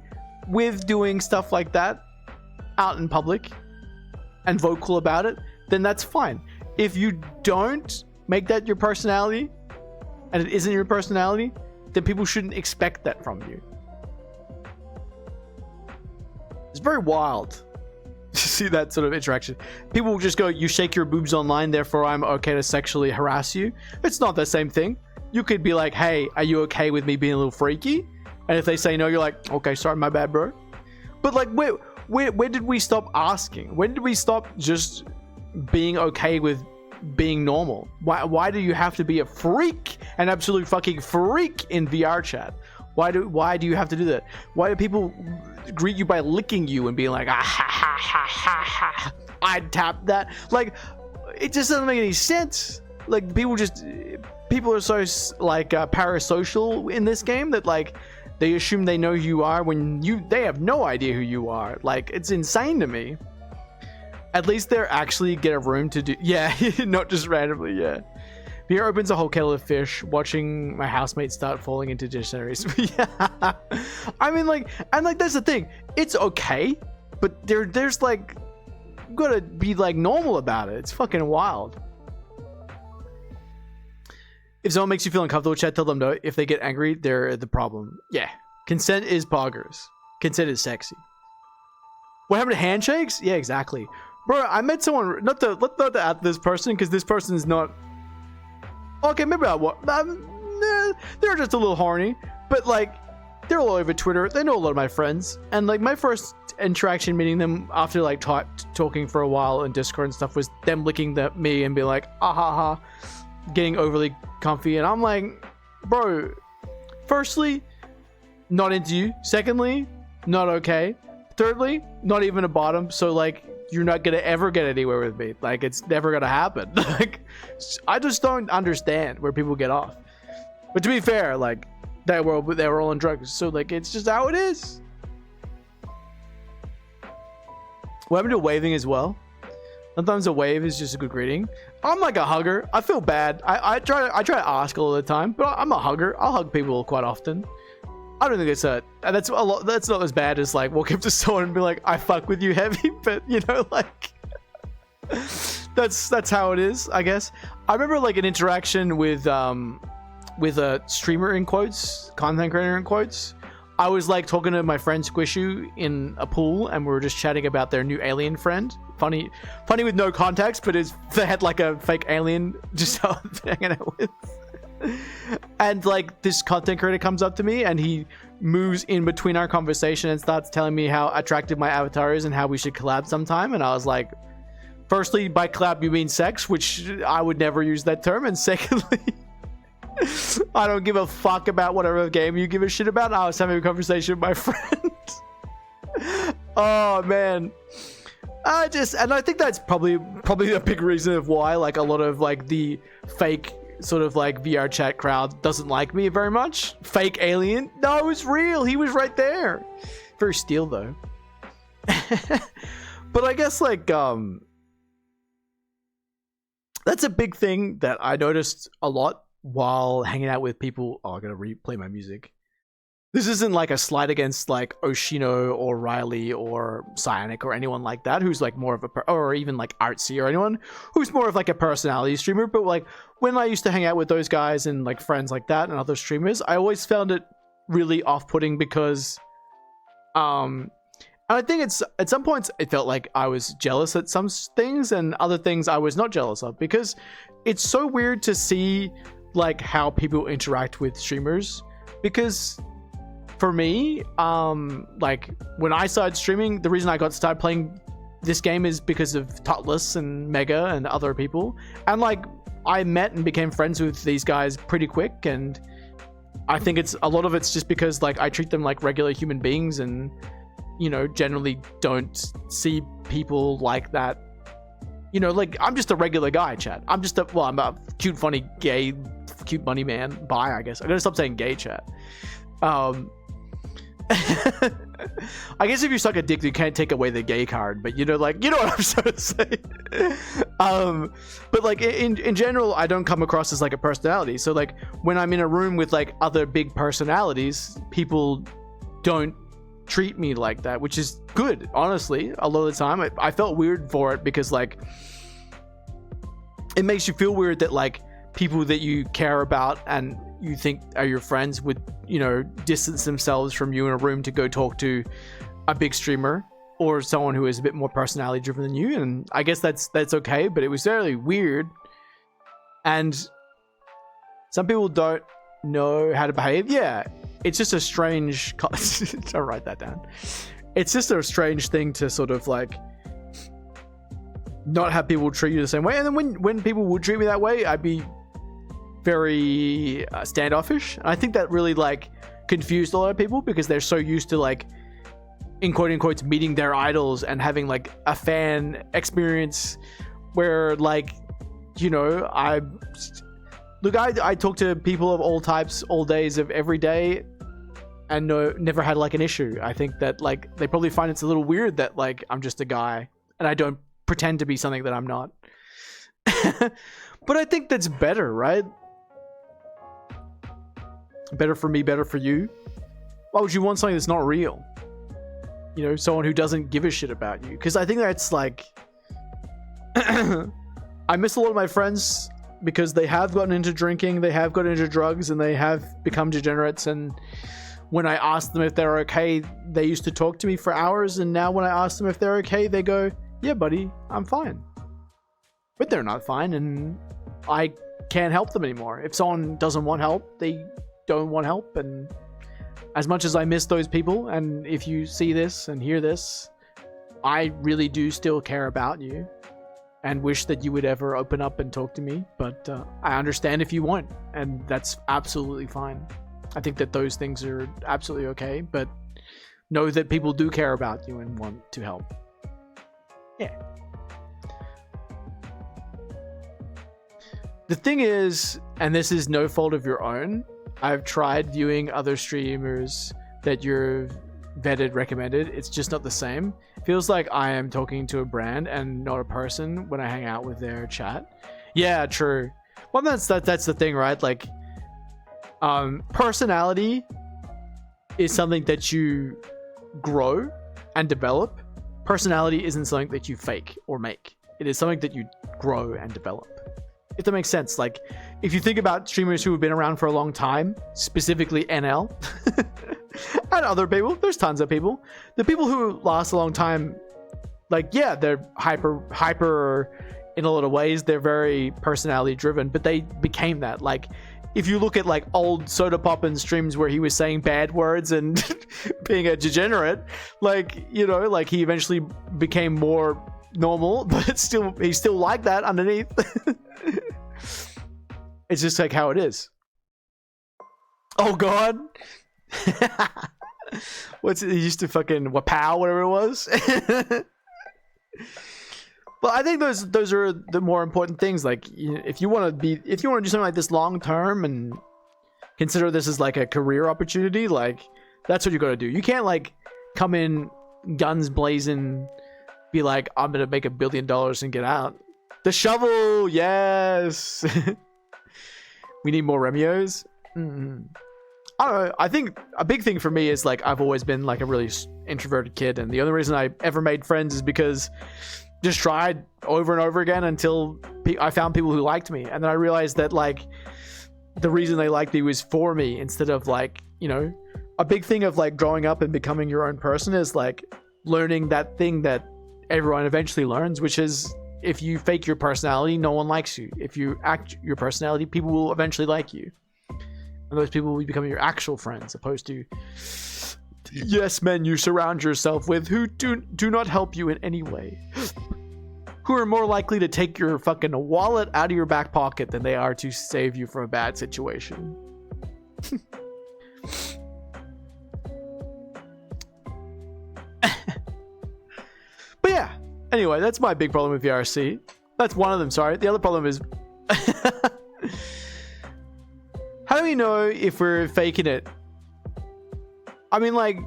with doing stuff like that out in public and vocal about it, then that's fine. If you don't make that your personality, and it isn't your personality, then people shouldn't expect that from you. It's very wild to see that sort of interaction. People will just go, you shake your boobs online, therefore I'm okay to sexually harass you. It's not the same thing. You could be like, hey, are you okay with me being a little freaky? And if they say no, you're like, okay, sorry, my bad, bro. But like, where did we stop asking? When did we stop just being okay with being normal? Why do you have to be a freak, an absolute fucking freak in VR chat? Why do you have to do that? Why do people greet you by licking you and being like, ah, ha, ha, ha, ha, ha, I'd tap that? Like, it just doesn't make any sense. Like, people are so like parasocial in this game that like they assume they know who you are when they have no idea who you are. Like, it's insane to me. At least they actually get a room to do, yeah, not just randomly, yeah. VR opens a whole kettle of fish, watching my housemates start falling into dictionaries. Yeah. I mean, like, and like, that's the thing. It's okay, but there's like, you gotta be like normal about it. It's fucking wild. If someone makes you feel uncomfortable, chat, tell them no. If they get angry, they're the problem. Yeah. Consent is poggers. Consent is sexy. What happened to handshakes? Yeah, exactly. Bro, I met someone, not to at this person, because this person is not... Okay, maybe I was. They're just a little horny, but like, they're all over Twitter. They know a lot of my friends. And like, my first interaction meeting them after like talking for a while in Discord and stuff was them licking me and being like, ah ha ha, getting overly comfy. And I'm like, bro, firstly, not into you. Secondly, not okay. Thirdly, not even a bottom. So like, you're not gonna ever get anywhere with me. Like, it's never gonna happen. Like, I just don't understand where people get off. But to be fair, like, they were all on drugs, so like, it's just how it is. What happened to waving as well? Sometimes a wave is just a good greeting. I'm like a hugger. I feel bad. I try to ask all the time, but I'm a hugger. I'll hug people quite often. I don't think it's that's a lot. That's not as bad as like walk up to someone and be like, "I fuck with you heavy," but you know, like that's how it is, I guess. I remember like an interaction with a streamer in quotes, content creator in quotes. I was like talking to my friend Squishu in a pool, and we were just chatting about their new alien friend. Funny with no context, but they had like a fake alien just hanging out with. And like, this content creator comes up to me and he moves in between our conversation and starts telling me how attractive my avatar is and how we should collab sometime. And I was like, firstly, by collab you mean sex, which I would never use that term. And secondly, I don't give a fuck about whatever game you give a shit about. I was having a conversation with my friend. Oh man. And I think that's probably a big reason of why like a lot of like the fake sort of like VR chat crowd doesn't like me very much. Fake alien? No, it was real. He was right there. Very steel though. But I guess like that's a big thing that I noticed a lot while hanging out with people. Oh, I gotta replay my music. This isn't like a slight against like Oshino or Riley or Cyanic or anyone like that who's like more of or even like Artsy or anyone who's more of like a personality streamer. But like when I used to hang out with those guys and like friends like that and other streamers, I always found it really off-putting because and And I think it's at some points it felt like I was jealous at some things, and other things I was not jealous of, because it's so weird to see like how people interact with streamers. Because for me, like when I started streaming, the reason I got started playing this game is because of Tutless and Mega and other people, and like I met and became friends with these guys pretty quick. And I think it's a lot of it's just because like I treat them like regular human beings, and you know, generally don't see people like that. You know, like I'm just a regular guy, chat. I'm a cute, funny, gay, cute bunny man. Bye, I guess. I gotta stop saying gay, chat. I guess if you suck a dick, you can't take away the gay card, but you know, like, you know what I'm trying to say. But like in general, I don't come across as like a personality. So like when I'm in a room with like other big personalities, people don't treat me like that, which is good, honestly. A lot of the time I felt weird for it, because like it makes you feel weird that like people that you care about and you think are your friends would, you know, distance themselves from you in a room to go talk to a big streamer or someone who is a bit more personality driven than you. And I guess that's okay, but it was very weird. And some people don't know how to behave. Yeah, it's just a strange I'll write that down. It's just a strange thing to sort of like not have people treat you the same way. And then when people would treat me that way, I'd be very standoffish. And I think that really like confused a lot of people, because they're so used to like, in quote unquote, meeting their idols and having like a fan experience where like, you know, I talk to people of all types all days of every day, and never had like an issue. I think that like they probably find it's a little weird that like I'm just a guy and I don't pretend to be something that I'm not. But I think that's better, right? Better for me, better for you. Why would you want something that's not real? You know, someone who doesn't give a shit about you. Because I think that's like I miss a lot of my friends because they have gotten into drinking, they have gotten into drugs, and they have become degenerates. And when I ask them if they're okay, they used to talk to me for hours, and now when I ask them if they're okay, they go, yeah buddy, I'm fine. But they're not fine, and I can't help them anymore. If someone doesn't want help, they don't want help. And as much as I miss those people, and if you see this and hear this, I really do still care about you and wish that you would ever open up and talk to me. But I understand if you won't, and that's absolutely fine. I think that those things are absolutely okay, but know that people do care about you and want to help. Yeah. The thing is, and this is no fault of your own, I've tried viewing other streamers that you're vetted, recommended. It's just not the same. It feels like I am talking to a brand and not a person when I hang out with their chat. Yeah, true. Well, that's the thing, right? Like, personality is something that you grow and develop. Personality isn't something that you fake or make. It is something that you grow and develop. If that makes sense. Like, if you think about streamers who have been around for a long time, specifically NL, and other people, there's tons of people. The people who last a long time, like, yeah, they're hyper in a lot of ways. They're very personality driven, but they became that. Like, if you look at like old Soda Poppin streams where he was saying bad words and being a degenerate, like, you know, like he eventually became more normal, but he's still like that underneath. It's just like how it is. Oh god. What's it? He used to fucking wapow, whatever it was. But I think those are the more important things. Like, if you want to do something like this long term and consider this as like a career opportunity, like that's what you got to do. You can't like come in guns blazing, be like, I'm gonna make $1 billion and get out. The shovel, yes. We need more Remios. Mm-hmm. I don't know. I think a big thing for me is like I've always been like a really introverted kid, and the only reason I ever made friends is because just tried over and over again until I found people who liked me, and then I realized that like the reason they liked me was for me instead of like, you know, a big thing of like growing up and becoming your own person is like learning that thing that everyone eventually learns, which is if you fake your personality, no one likes you. If you act your personality, people will eventually like you. And those people will become your actual friends, opposed to yes men you surround yourself with who do not help you in any way. Who are more likely to take your fucking wallet out of your back pocket than they are to save you from a bad situation. But yeah, anyway, that's my big problem with VRC. That's one of them, sorry. The other problem is how do we know if we're faking it? I mean, like,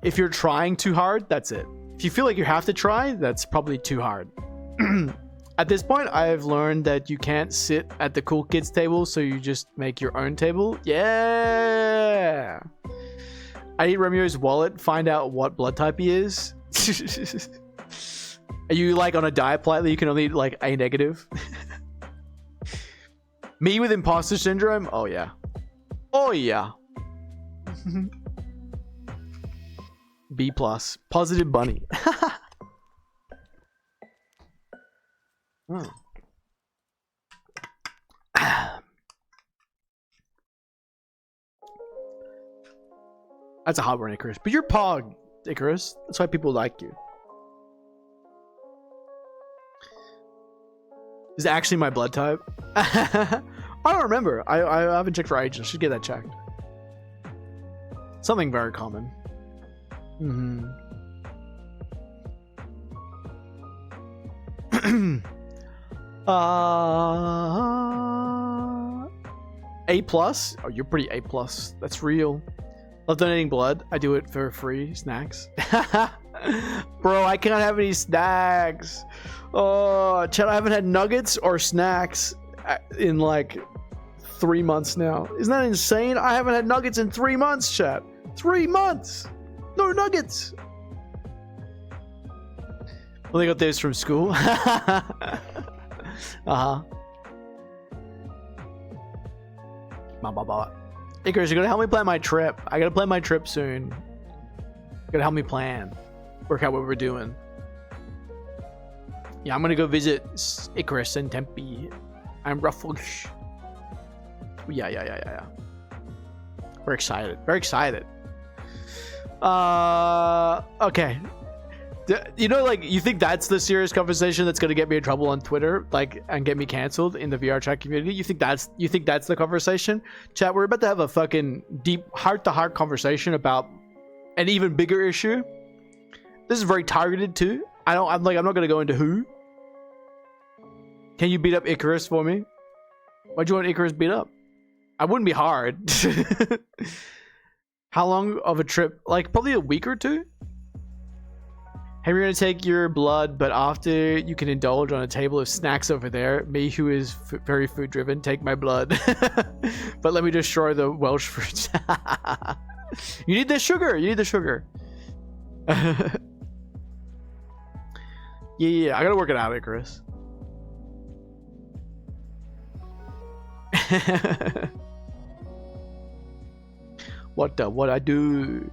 if you're trying too hard, that's it. If you feel like you have to try, that's probably too hard. At this point, I've learned that you can't sit at the cool kids table, so you just make your own table. Yeah! I need Romeo's wallet, find out what blood type he is. Are you like on a diet politely? You can only eat like A negative. Me with imposter syndrome? Oh yeah. Oh yeah. B plus. Positive bunny. That's a hot one, Icarus. But you're Pog, Icarus. That's why people like you. Is it actually my blood type? I don't remember. I haven't checked for ages. I should get that checked. Something very common. A plus? Oh, you're pretty A plus. That's real. Love donating blood. I do it for free. Snacks. Bro, I can't have any snacks. Oh, Chad, I haven't had nuggets or snacks in like 3 months now. Isn't that insane? I haven't had nuggets in 3 months, Chad. 3 months. No nuggets. Well, they got those from school. Icarus, you're gonna help me plan my trip. I gotta plan my trip soon. You're gonna help me plan. Work out what we're doing. Yeah, I'm gonna go visit Icarus in Tempe. I'm ruffled. Yeah. We're excited. Very excited. Okay. You know, like, you think that's the serious conversation that's gonna get me in trouble on Twitter, like, and get me canceled in the VR chat community? You think that's the conversation? Chat, we're about to have a fucking deep heart-to-heart conversation about an even bigger issue. This is very targeted too. I'm not gonna go into who. Can you beat up Icarus for me? Why'd you want Icarus beat up? I wouldn't be hard. How long of a trip? Like, probably a week or two? Hey, we're gonna take your blood, but after you can indulge on a table of snacks over there. Me, who is very food driven, take my blood. But let me destroy the Welsh fruits. You need the sugar. You need the sugar. Yeah. I gotta work it out, Icarus. What I do?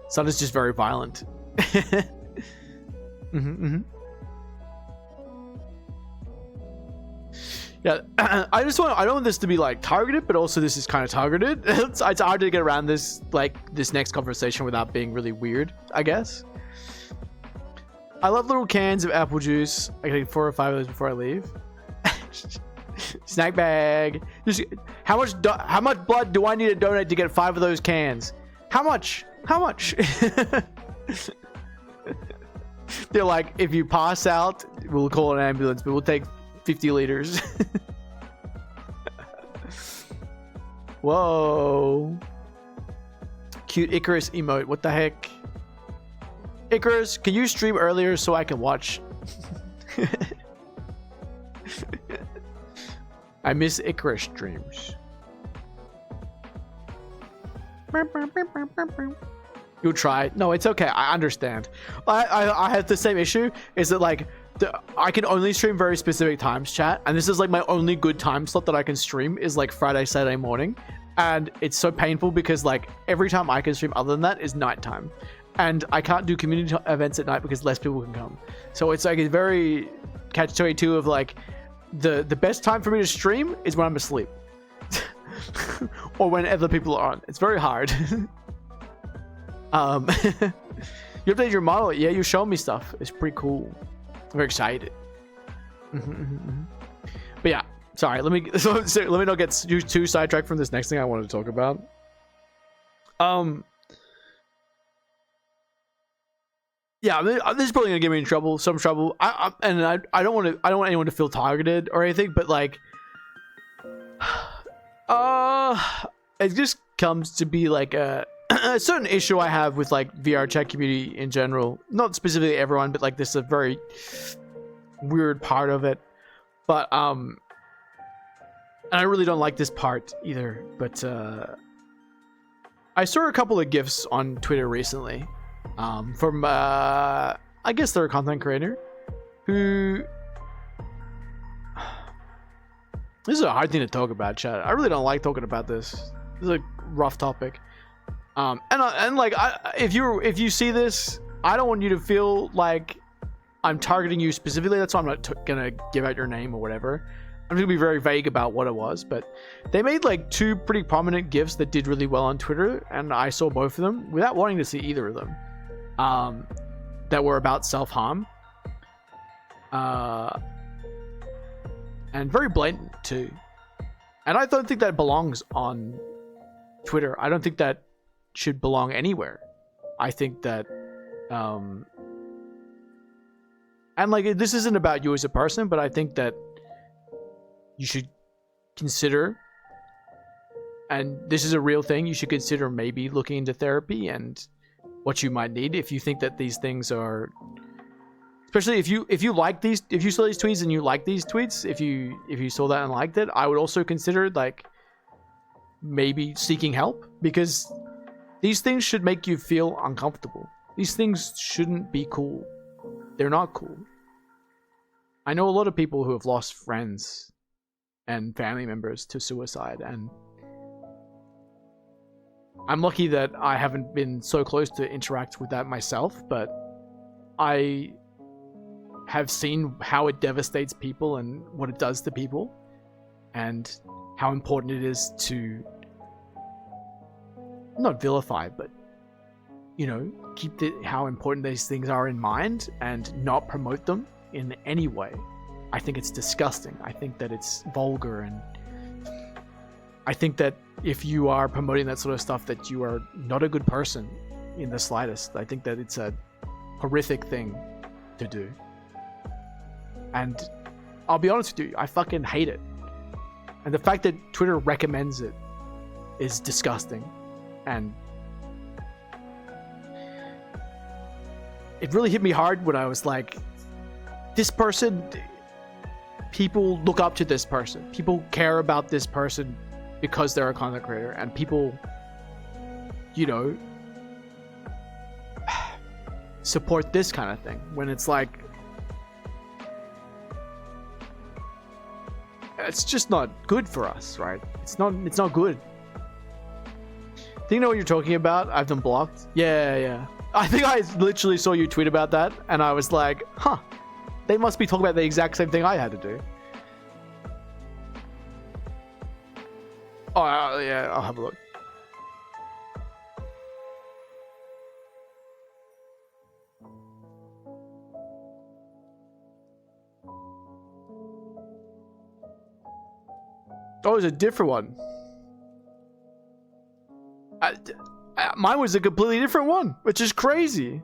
Sun is just very violent. Yeah, I don't want this to be like targeted, but also this is kind of targeted. It's hard to get around this next conversation without being really weird, I guess. I love little cans of apple juice. I can take 4 or 5 of those before I leave. Snack bag. How much blood do I need to donate to get 5 of those cans? How much? They're like, if you pass out, we'll call an ambulance, but we'll take 50 liters. Whoa. Cute Icarus emote. What the heck? Icarus, can you stream earlier so I can watch? I miss Icarus streams. You'll try. No, it's okay. I understand. I have the same issue. Is that like I can only stream very specific times, chat, and this is like my only good time slot that I can stream is like Friday, Saturday morning, and it's so painful because like every time I can stream other than that is nighttime, and I can't do community events at night because less people can come. So it's like a very catch-22 of like the best time for me to stream is when I'm asleep. Or when other people are on. It's very hard. You updated your model? Yeah, you showed me stuff. It's pretty cool. I'm very excited. But yeah, sorry. Let me not get too sidetracked from this next thing I wanted to talk about. Yeah, this is probably gonna get me in trouble, some trouble. I don't want anyone to feel targeted or anything, but like, it just comes to be like a certain issue I have with like VR chat community in general. Not specifically everyone, but like this is a very weird part of it. But and I really don't like this part either. But I saw a couple of GIFs on Twitter recently. From I guess they're a content creator who this is a hard thing to talk about, chat. I really don't like talking about this. This is a rough topic. And like if you see this, I don't want you to feel like I'm targeting you specifically. That's why I'm not gonna give out your name or whatever. I'm gonna be very vague about what it was, but they made like 2 pretty prominent GIFs that did really well on Twitter, and I saw both of them without wanting to see either of them. That were about self-harm. And very blatant too. And I don't think that belongs on Twitter. I don't think that should belong anywhere. I think that and like this isn't about you as a person, but I think that you should consider, and this is a real thing, you should consider maybe looking into therapy and what you might need if you think that these things are, especially if you like these, if you saw these tweets and you like these tweets, if you saw that and liked it, I would also consider like maybe seeking help, because these things should make you feel uncomfortable. These things shouldn't be cool. They're not cool. I know a lot of people who have lost friends and family members to suicide, and I'm lucky that I haven't been so close to interact with that myself, but I have seen how it devastates people and what it does to people, and how important it is to not vilify, but you know, keep how important these things are in mind and not promote them in any way. I think it's disgusting. I think that it's vulgar, and I think that if you are promoting that sort of stuff, that you are not a good person in the slightest. I think that it's a horrific thing to do. And I'll be honest with you, I fucking hate it. And the fact that Twitter recommends it is disgusting. And it really hit me hard when I was like, this person, people look up to this person. People care about this person because they're a content creator, and people, you know, support this kind of thing when it's like, it's just not good for us, right? It's not good. Do you know what you're talking about? I've been blocked. Yeah. I think I literally saw you tweet about that, and I was like, huh, they must be talking about the exact same thing I had to do. Oh, yeah, I'll have a look. Oh, it's a different one. Mine was a completely different one, which is crazy.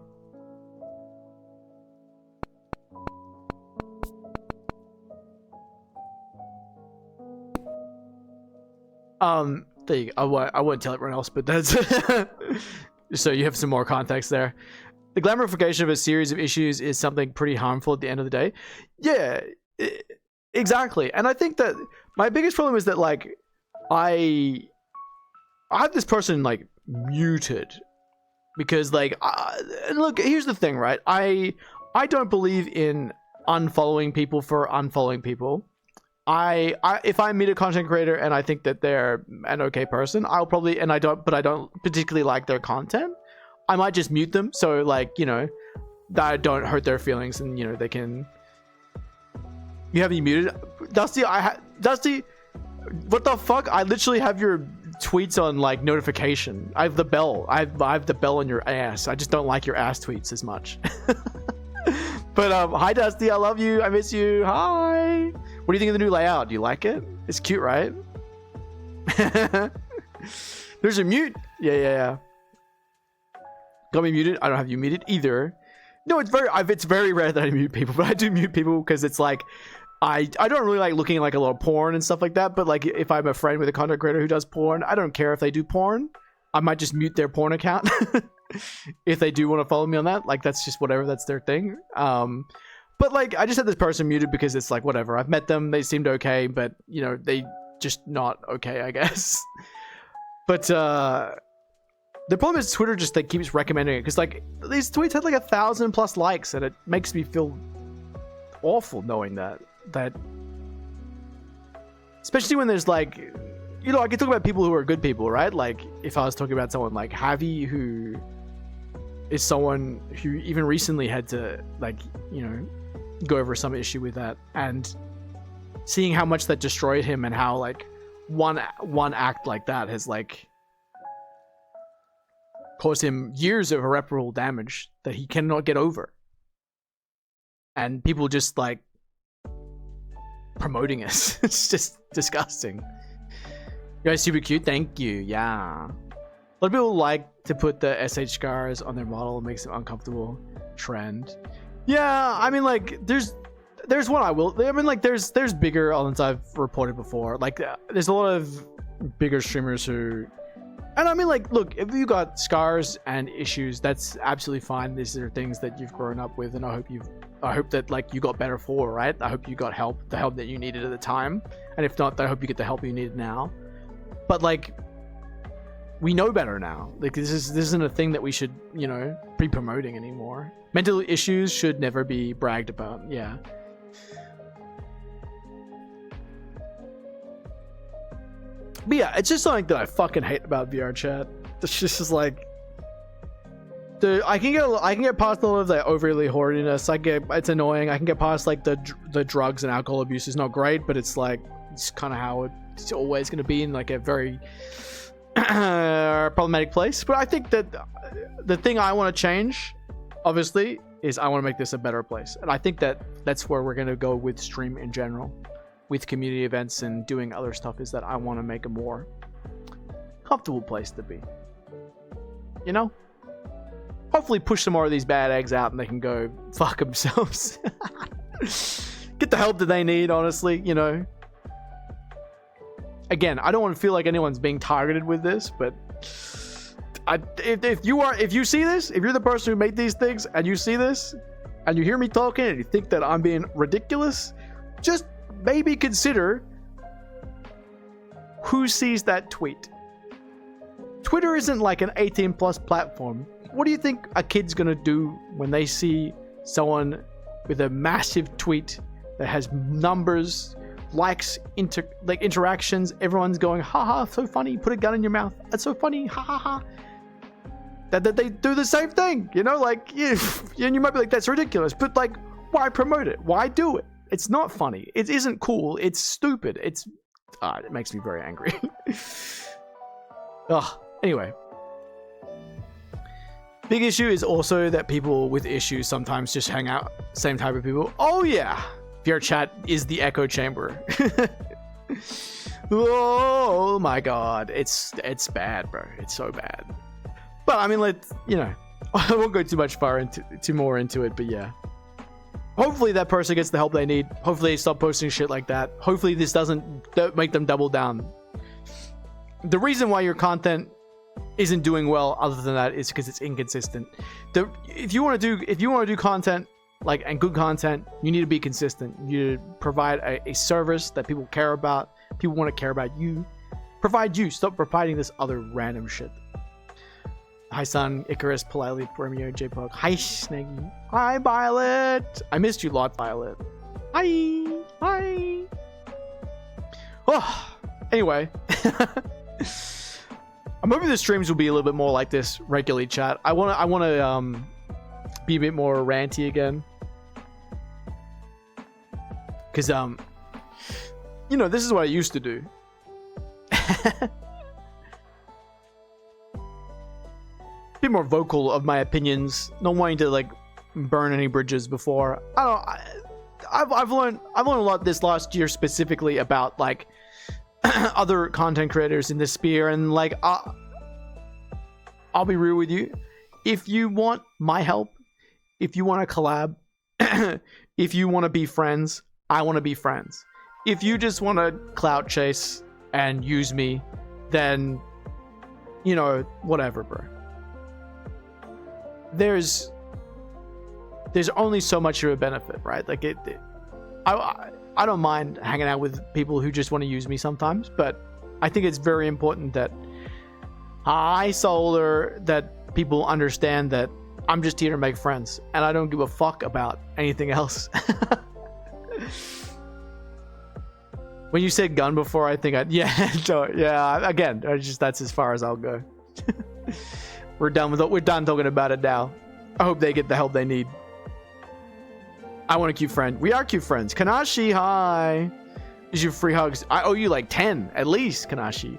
There you go. I won't tell everyone else, but that's so you have some more context there. The glamorification of a series of issues is something pretty harmful at the end of the day. Yeah, exactly. And I think that my biggest problem is that like I have this person like muted because like and look, here's the thing, right? I don't believe in unfollowing people for unfollowing people. If I meet a content creator and I think that they're an okay person, I'll probably, but I don't particularly like their content, I might just mute them so like, you know, that I don't hurt their feelings, and you know, they can. You have me muted, Dusty. Dusty, what the fuck? I literally have your tweets on like notification. I have the bell. I have the bell on your ass. I just don't like your ass tweets as much. But hi Dusty, I love you. I miss you. Hi. What do you think of the new layout? Do you like it? It's cute, right? There's a mute. Yeah. Got me muted. I don't have you muted either. No, it's very rare that I mute people, but I do mute people because it's like I don't really like looking at like a lot of porn and stuff like that. But like if I'm a friend with a content creator who does porn, I don't care if they do porn. I might just mute their porn account if they do want to follow me on that. Like that's just whatever, that's their thing. But like I just had this person muted because it's like whatever. I've met them, they seemed okay, but you know, they just not okay, I guess. But the problem is Twitter just like keeps recommending it because like these tweets had like 1,000+ likes, and it makes me feel awful knowing that especially when there's like, you know, I can talk about people who are good people, right? Like if I was talking about someone like Javi, who is someone who even recently had to like, you know, go over some issue with that, and seeing how much that destroyed him, and how like one act like that has like caused him years of irreparable damage that he cannot get over, and people just like promoting us. It's just disgusting. You guys super cute, thank you. Yeah, a lot of people like to put the SH scars on their model. It makes them uncomfortable. Trend. Yeah, I mean like there's one I mean like there's bigger elements I've reported before. Like there's a lot of bigger streamers who, and I mean like look, if you got scars and issues, that's absolutely fine. These are things that you've grown up with, and I hope that like you got better for, right? I hope you got help, the help that you needed at the time, and if not, I hope you get the help you need now. But like we know better now. Like this isn't a thing that we should, you know, be promoting anymore. Mental issues should never be bragged about. Yeah. But yeah, it's just something that I fucking hate about VR chat. It's just like, dude, I can get past all of the overly horniness. It's annoying. I can get past like the drugs and alcohol abuse is not great, but it's like it's kind of how it's always going to be in like a very problematic place. But I think that the thing I want to change, obviously, is I want to make this a better place, and I think that that's where we're going to go with stream in general, with community events and doing other stuff, is that I want to make a more comfortable place to be. You know? Hopefully push some more of these bad eggs out and they can go fuck themselves. Get the help that they need, honestly, you know? Again, I don't want to feel like anyone's being targeted with this, but if you see this, if you're the person who made these things and you see this and you hear me talking and you think that I'm being ridiculous, just maybe consider who sees that tweet. Twitter isn't like an 18+ platform. What do you think a kid's gonna do when they see someone with a massive tweet that has numbers, likes, interactions, everyone's going, haha, so funny, put a gun in your mouth, that's so funny, ha ha ha. That they do the same thing, you know, like, and you might be like, that's ridiculous, but like, why promote it? Why do it? It's not funny. It isn't cool. It's stupid. It makes me very angry. Anyway. Big issue is also that people with issues sometimes just hang out same type of people. Oh yeah, VR chat is the echo chamber. Oh my god, it's bad, bro. It's so bad. But I mean, let's, you know, I won't go too more into it. But yeah, hopefully that person gets the help they need. Hopefully they stop posting shit like that. Hopefully this doesn't make them double down. The reason why your content isn't doing well other than that is because it's inconsistent. If you want to do content like, and good content, you need to be consistent. You need to provide a service that people care about. People want to care about you. Provide you. Stop providing this other random shit. Hi Sun, Icarus, Politely, Romeo, J-Pog. Hi Snaggy. Hi Violet. I missed you a lot, Violet. Hi. Oh, anyway. I'm hoping the streams will be a little bit more like this regularly, chat. I wanna be a bit more ranty again. Cause you know, this is what I used to do. Bit more vocal of my opinions, not wanting to like burn any bridges before. I've learned a lot this last year specifically about like other content creators in this sphere, and like I'll be real with you. If you want my help, if you want to collab, if you want to be friends, I want to be friends. If you just want to clout chase and use me, then you know, whatever, bro. There's only so much of a benefit, right? Like I don't mind hanging out with people who just want to use me sometimes, but I think it's very important that that people understand that I'm just here to make friends and I don't give a fuck about anything else. When you said gun before, I think again, that's as far as I'll go. We're done talking about it now. I hope they get the help they need. I want a cute friend. We are cute friends. Kanashi, hi. Is your free hugs? I owe you like 10 at least, Kanashi.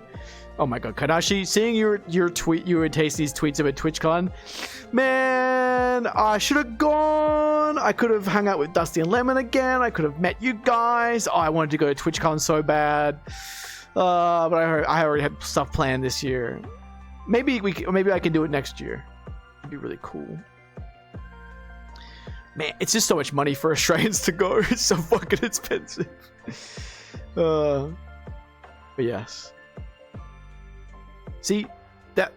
Oh my god, Kanashi, seeing your tweet, you and Tasty's tweets about TwitchCon. Man, I should have gone. I could have hung out with Dusty and Lemon again. I could have met you guys. Oh, I wanted to go to TwitchCon so bad. But I already had stuff planned this year. Maybe I can do it next year. It'd be really cool. Man, it's just so much money for Australians to go. It's so fucking expensive. But yes. See, that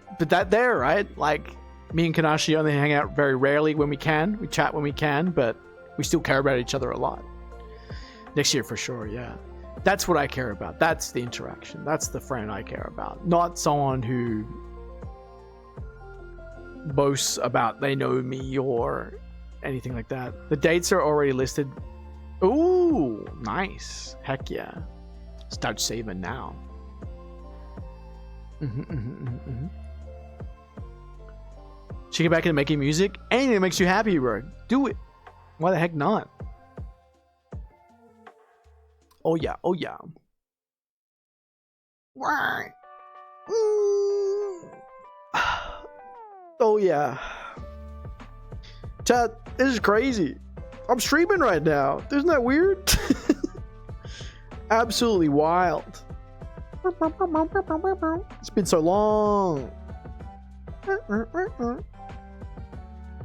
there, right? Like, me and Kanashi only hang out very rarely when we can. We chat when we can, but we still care about each other a lot. Next year for sure, yeah. That's what I care about. That's the interaction. That's the friend I care about. Not someone who boasts about they know me or anything like that. The dates are already listed. Ooh, nice. Heck yeah. Start saving now. Should get back into making music. Anything that makes you happy, bro. Do it. Why the heck not? Oh yeah, oh yeah. Oh yeah. Chat, this is crazy. I'm streaming right now. Isn't that weird? Absolutely wild. It's been so long.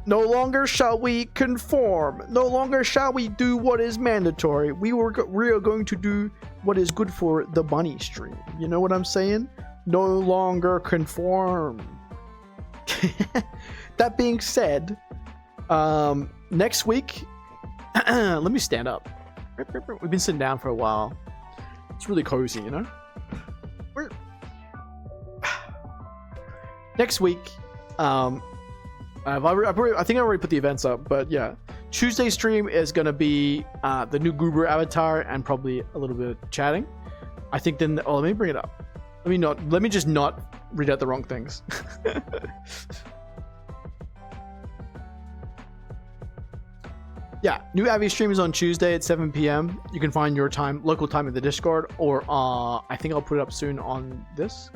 No longer shall we conform. No longer shall we do what is mandatory. We are going to do what is good for the bunny stream. You know what I'm saying? No longer conform. That being said, next week, let me stand up. We've been sitting down for a while. It's really cozy, you know? Next week, I think I already put the events up, but yeah. Tuesday stream is going to be the new Goober avatar and probably a little bit of chatting. I think then... Oh, let me bring it up. Let me just not read out the wrong things. Yeah, new Avi stream is on Tuesday at 7 p.m. You can find your time, local time in the Discord, or I think I'll put it up soon on this.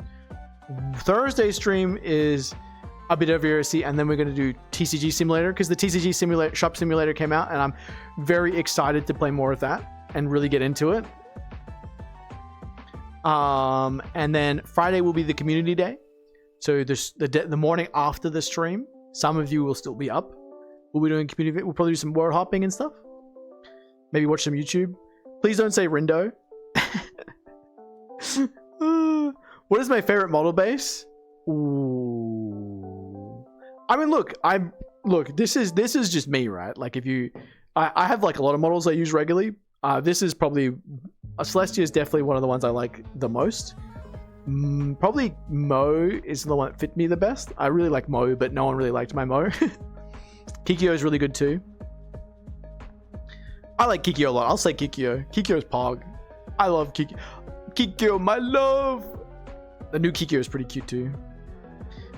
Thursday stream is a bit of VRC, and then we're going to do TCG Simulator, because the TCG Shop Simulator came out, and I'm very excited to play more of that and really get into it. And then Friday will be the community day. So the morning after the stream, some of you will still be up. We'll be doing community. We'll probably do some word hopping and stuff. Maybe watch some YouTube. Please don't say Rindo. What is my favorite model base? Ooh. I mean, look. This is just me, right? Like, I have like a lot of models I use regularly. This is probably Celestia is definitely one of the ones I like the most. Probably Mo is the one that fit me the best. I really like Mo, but no one really liked my Mo. Kikyo is really good too. I like Kikyo a lot. I'll say Kikyo. Kikyo's Pog. I love Kikyo. Kikyo, my love. The new Kikyo is pretty cute too.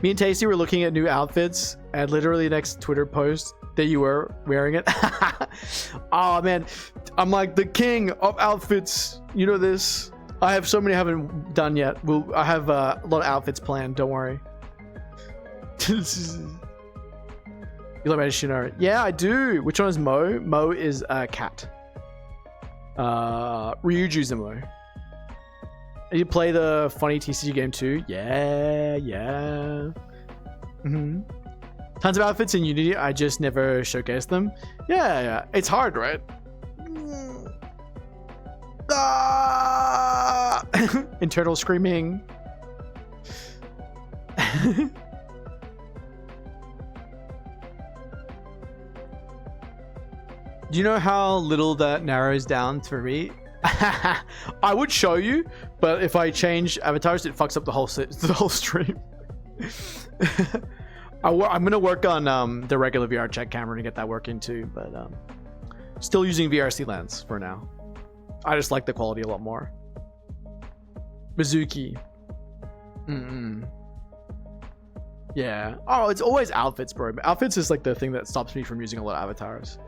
Me and Tasty were looking at new outfits, and literally next Twitter post that you were wearing it. Oh man, I'm like the king of outfits. You know this. I have so many I haven't done yet. I have a lot of outfits planned. Don't worry. You like Shino? Yeah, I do. Which one is Mo? Mo is a cat. Ryuju's the Mo. You play the funny TCG game too? Yeah. Tons of outfits in Unity. I just never showcase them. Yeah. It's hard, right? Internal screaming. Do you know how little that narrows down for me? I would show you, but if I change avatars, it fucks up the whole stream. I'm gonna work on the regular VR chat camera to get that working too, but still using VRC lens for now. I just like the quality a lot more. Mizuki. Yeah. Oh, it's always outfits, bro. Outfits is like the thing that stops me from using a lot of avatars.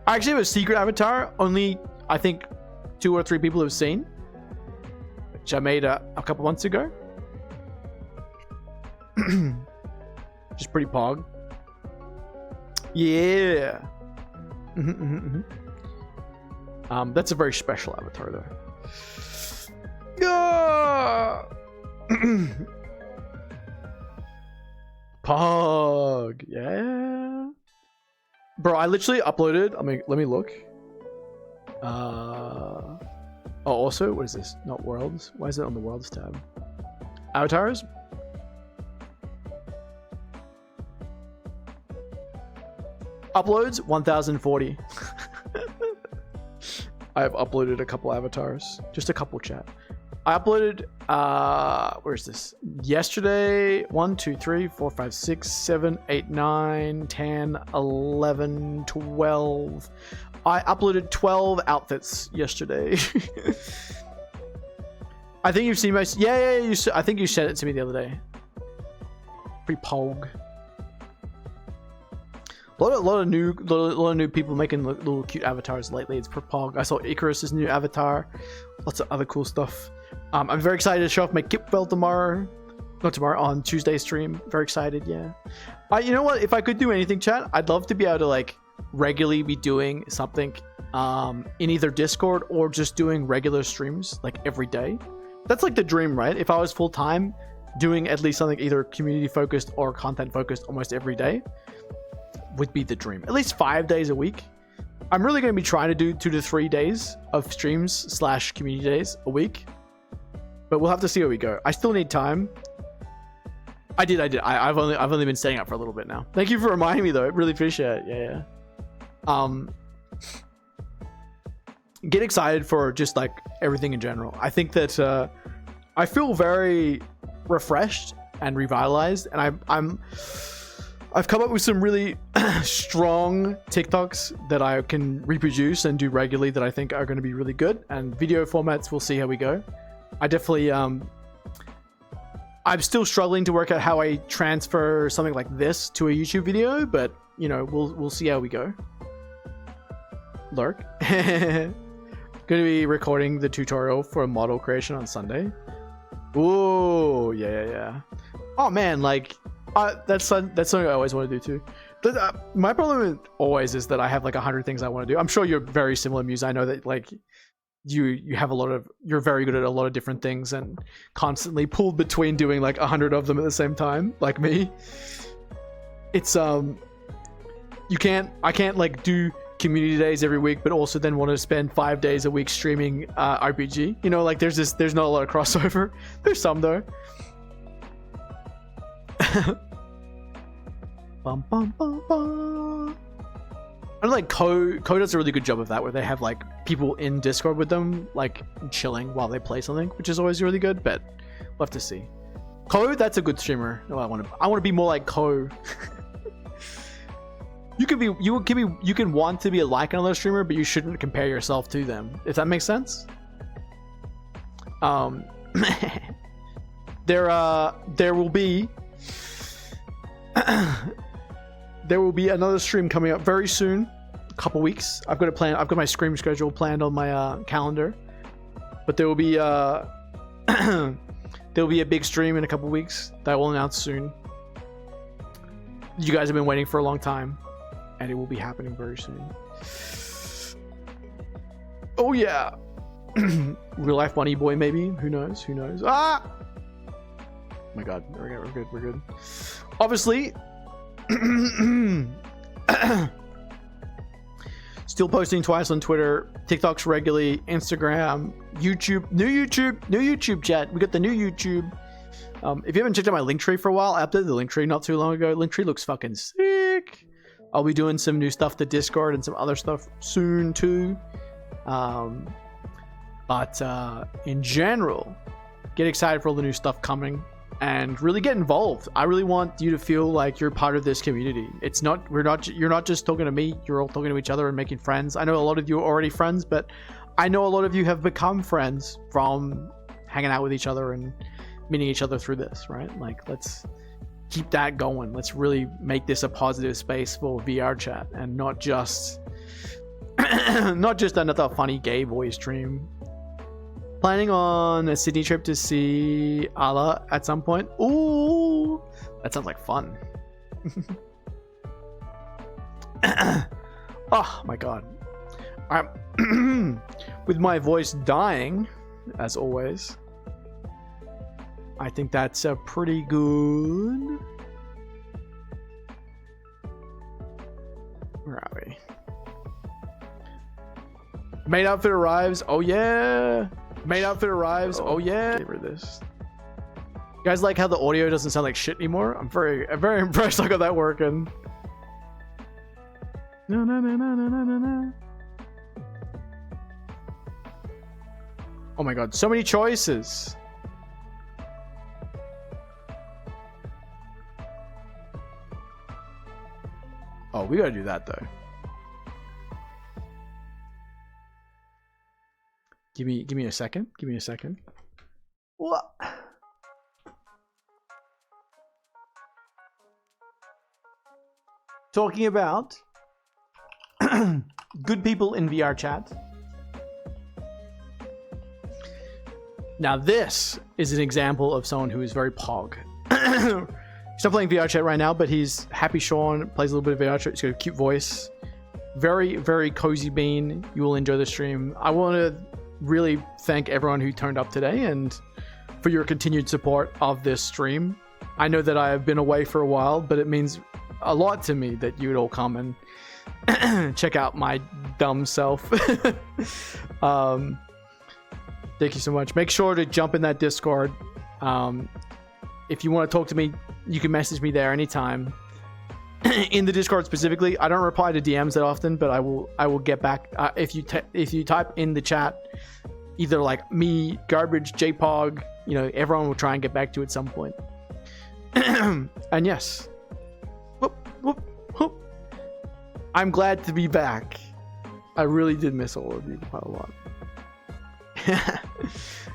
I actually have a secret avatar. Only I think 2 or 3 people have seen, which I made a couple months ago. Just pretty pog. Yeah. That's a very special avatar though. Yeah. Pog. Yeah. Bro, I literally uploaded. I mean, let me look. Oh, also, what is this? Not worlds. Why is it on the worlds tab? Avatars. Uploads 1040. I have uploaded a couple avatars, just a couple, chat. I uploaded where's this? Yesterday, 1 2 3 4 5 6 7 8 9 10 11 12. I uploaded 12 outfits yesterday. I think you've seen my I think you sent it to me the other day. Pretty pog. A lot of new people making little cute avatars lately. It's per pog. I saw Icarus's new avatar. Lots of other cool stuff. I'm very excited to show off my Kipfel tomorrow. Not tomorrow, on Tuesday's stream. Very excited, yeah. You know what? If I could do anything, chat, I'd love to be able to like regularly be doing something in either Discord or just doing regular streams like every day. That's like the dream, right? If I was full time, doing at least something either community focused or content focused almost every day would be the dream. At least 5 days a week. I'm really going to be trying to do 2 to 3 days of streams / community days a week, but we'll have to see where we go. I still need time. I did. I've only been staying up for a little bit now. Thank you for reminding me though. I really appreciate it. Yeah. Get excited for just like everything in general. I think that I feel very refreshed and revitalized, and I've come up with some really strong TikToks that I can reproduce and do regularly that I think are going to be really good. And video formats, we'll see how we go. I definitely, I'm still struggling to work out how I transfer something like this to a YouTube video, but you know, we'll see how we go. Lurk. Going to be recording the tutorial for model creation on Sunday. Ooh, yeah. Oh man, like, that's something I always want to do too. My problem always is that I have like 100 things I want to do. I'm sure you're very similar, Muse. I know that like you have you're very good at a lot of different things and constantly pulled between doing like 100 of them at the same time, like me. It's I can't like do community days every week, but also then want to spend 5 days a week streaming RPG. You know, like there's not a lot of crossover. There's some though. Bum, bum, bum, bum. I know like Ko does a really good job of that, where they have like people in Discord with them, like chilling while they play something, which is always really good. But we'll have to see. Ko, that's a good streamer. No, I want to be more like Ko. You can want to be like another streamer, but you shouldn't compare yourself to them, if that makes sense. There will be There will be another stream coming up very soon. A couple weeks. I've got a plan. I've got my stream schedule planned on my calendar. But there will be there will be a big stream in a couple weeks that I will announce soon. You guys have been waiting for a long time, and it will be happening very soon. Oh yeah. Real life bunny boy, maybe. Who knows? Who knows? Ah! Oh my god. We're good. We're good. Obviously, still posting twice on Twitter, TikToks regularly, Instagram, YouTube, new YouTube chat. We got the new YouTube. If you haven't checked out my Linktree for a while, I updated the Linktree not too long ago. Linktree looks fucking sick. I'll be doing some new stuff to Discord and some other stuff soon too. But in general, get excited for all the new stuff coming and really get involved. I really want you to feel like you're part of this community. It's not, you're not just talking to me, you're all talking to each other and making friends. I know a lot of you are already friends, but I know a lot of you have become friends from hanging out with each other and meeting each other through this, right? Like, let's keep that going. Let's really make this a positive space for VR chat and not just another funny gay boy stream. Planning on a Sydney trip to see Allah at some point. Ooh, that sounds like fun. Oh my god. With my voice dying, as always, I think that's a pretty good. Where are we? Main outfit arrives. Oh yeah. Main outfit arrives. Oh yeah. For this. You guys like how the audio doesn't sound like shit anymore? I'm very impressed. I got that working. No, no, no, no, no, no, no, no. Oh my god, so many choices. Oh, we gotta do that though. Give me a second. Give me a second. What? Talking about good people in VR chat. Now this is an example of someone who is very pog. He's not playing VR chat right now, but he's Happy Sean, plays a little bit of VR chat. He's got a cute voice. Very, very cozy bean. You will enjoy the stream. I want to really thank everyone who turned up today and for your continued support of this stream. I know that I have been away for a while, but it means a lot to me that you would all come and check out my dumb self. Thank you so much. Make sure to jump in that Discord. If you want to talk to me, you can message me there anytime. In the Discord specifically, I don't reply to DMs that often, but I will get back. If you type in the chat, either like me, Garbage, JPog, you know, everyone will try and get back to you at some point. And yes, whoop, whoop, whoop. I'm glad to be back. I really did miss all of you quite a lot.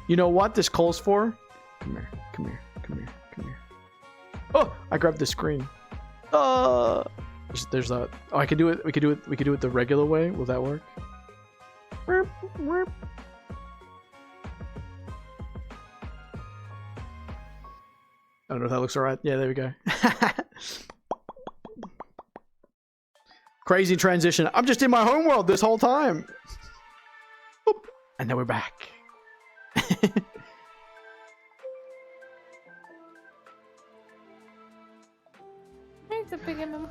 You know what this calls for? Come here, come here, come here, come here. Oh, I grabbed the screen. There's a. Oh, I can do it. We could do it the regular way. Will that work? I don't know if that looks alright. Yeah, there we go. Crazy transition. I'm just in my homeworld this whole time. Oop. And now we're back. It's a big enough.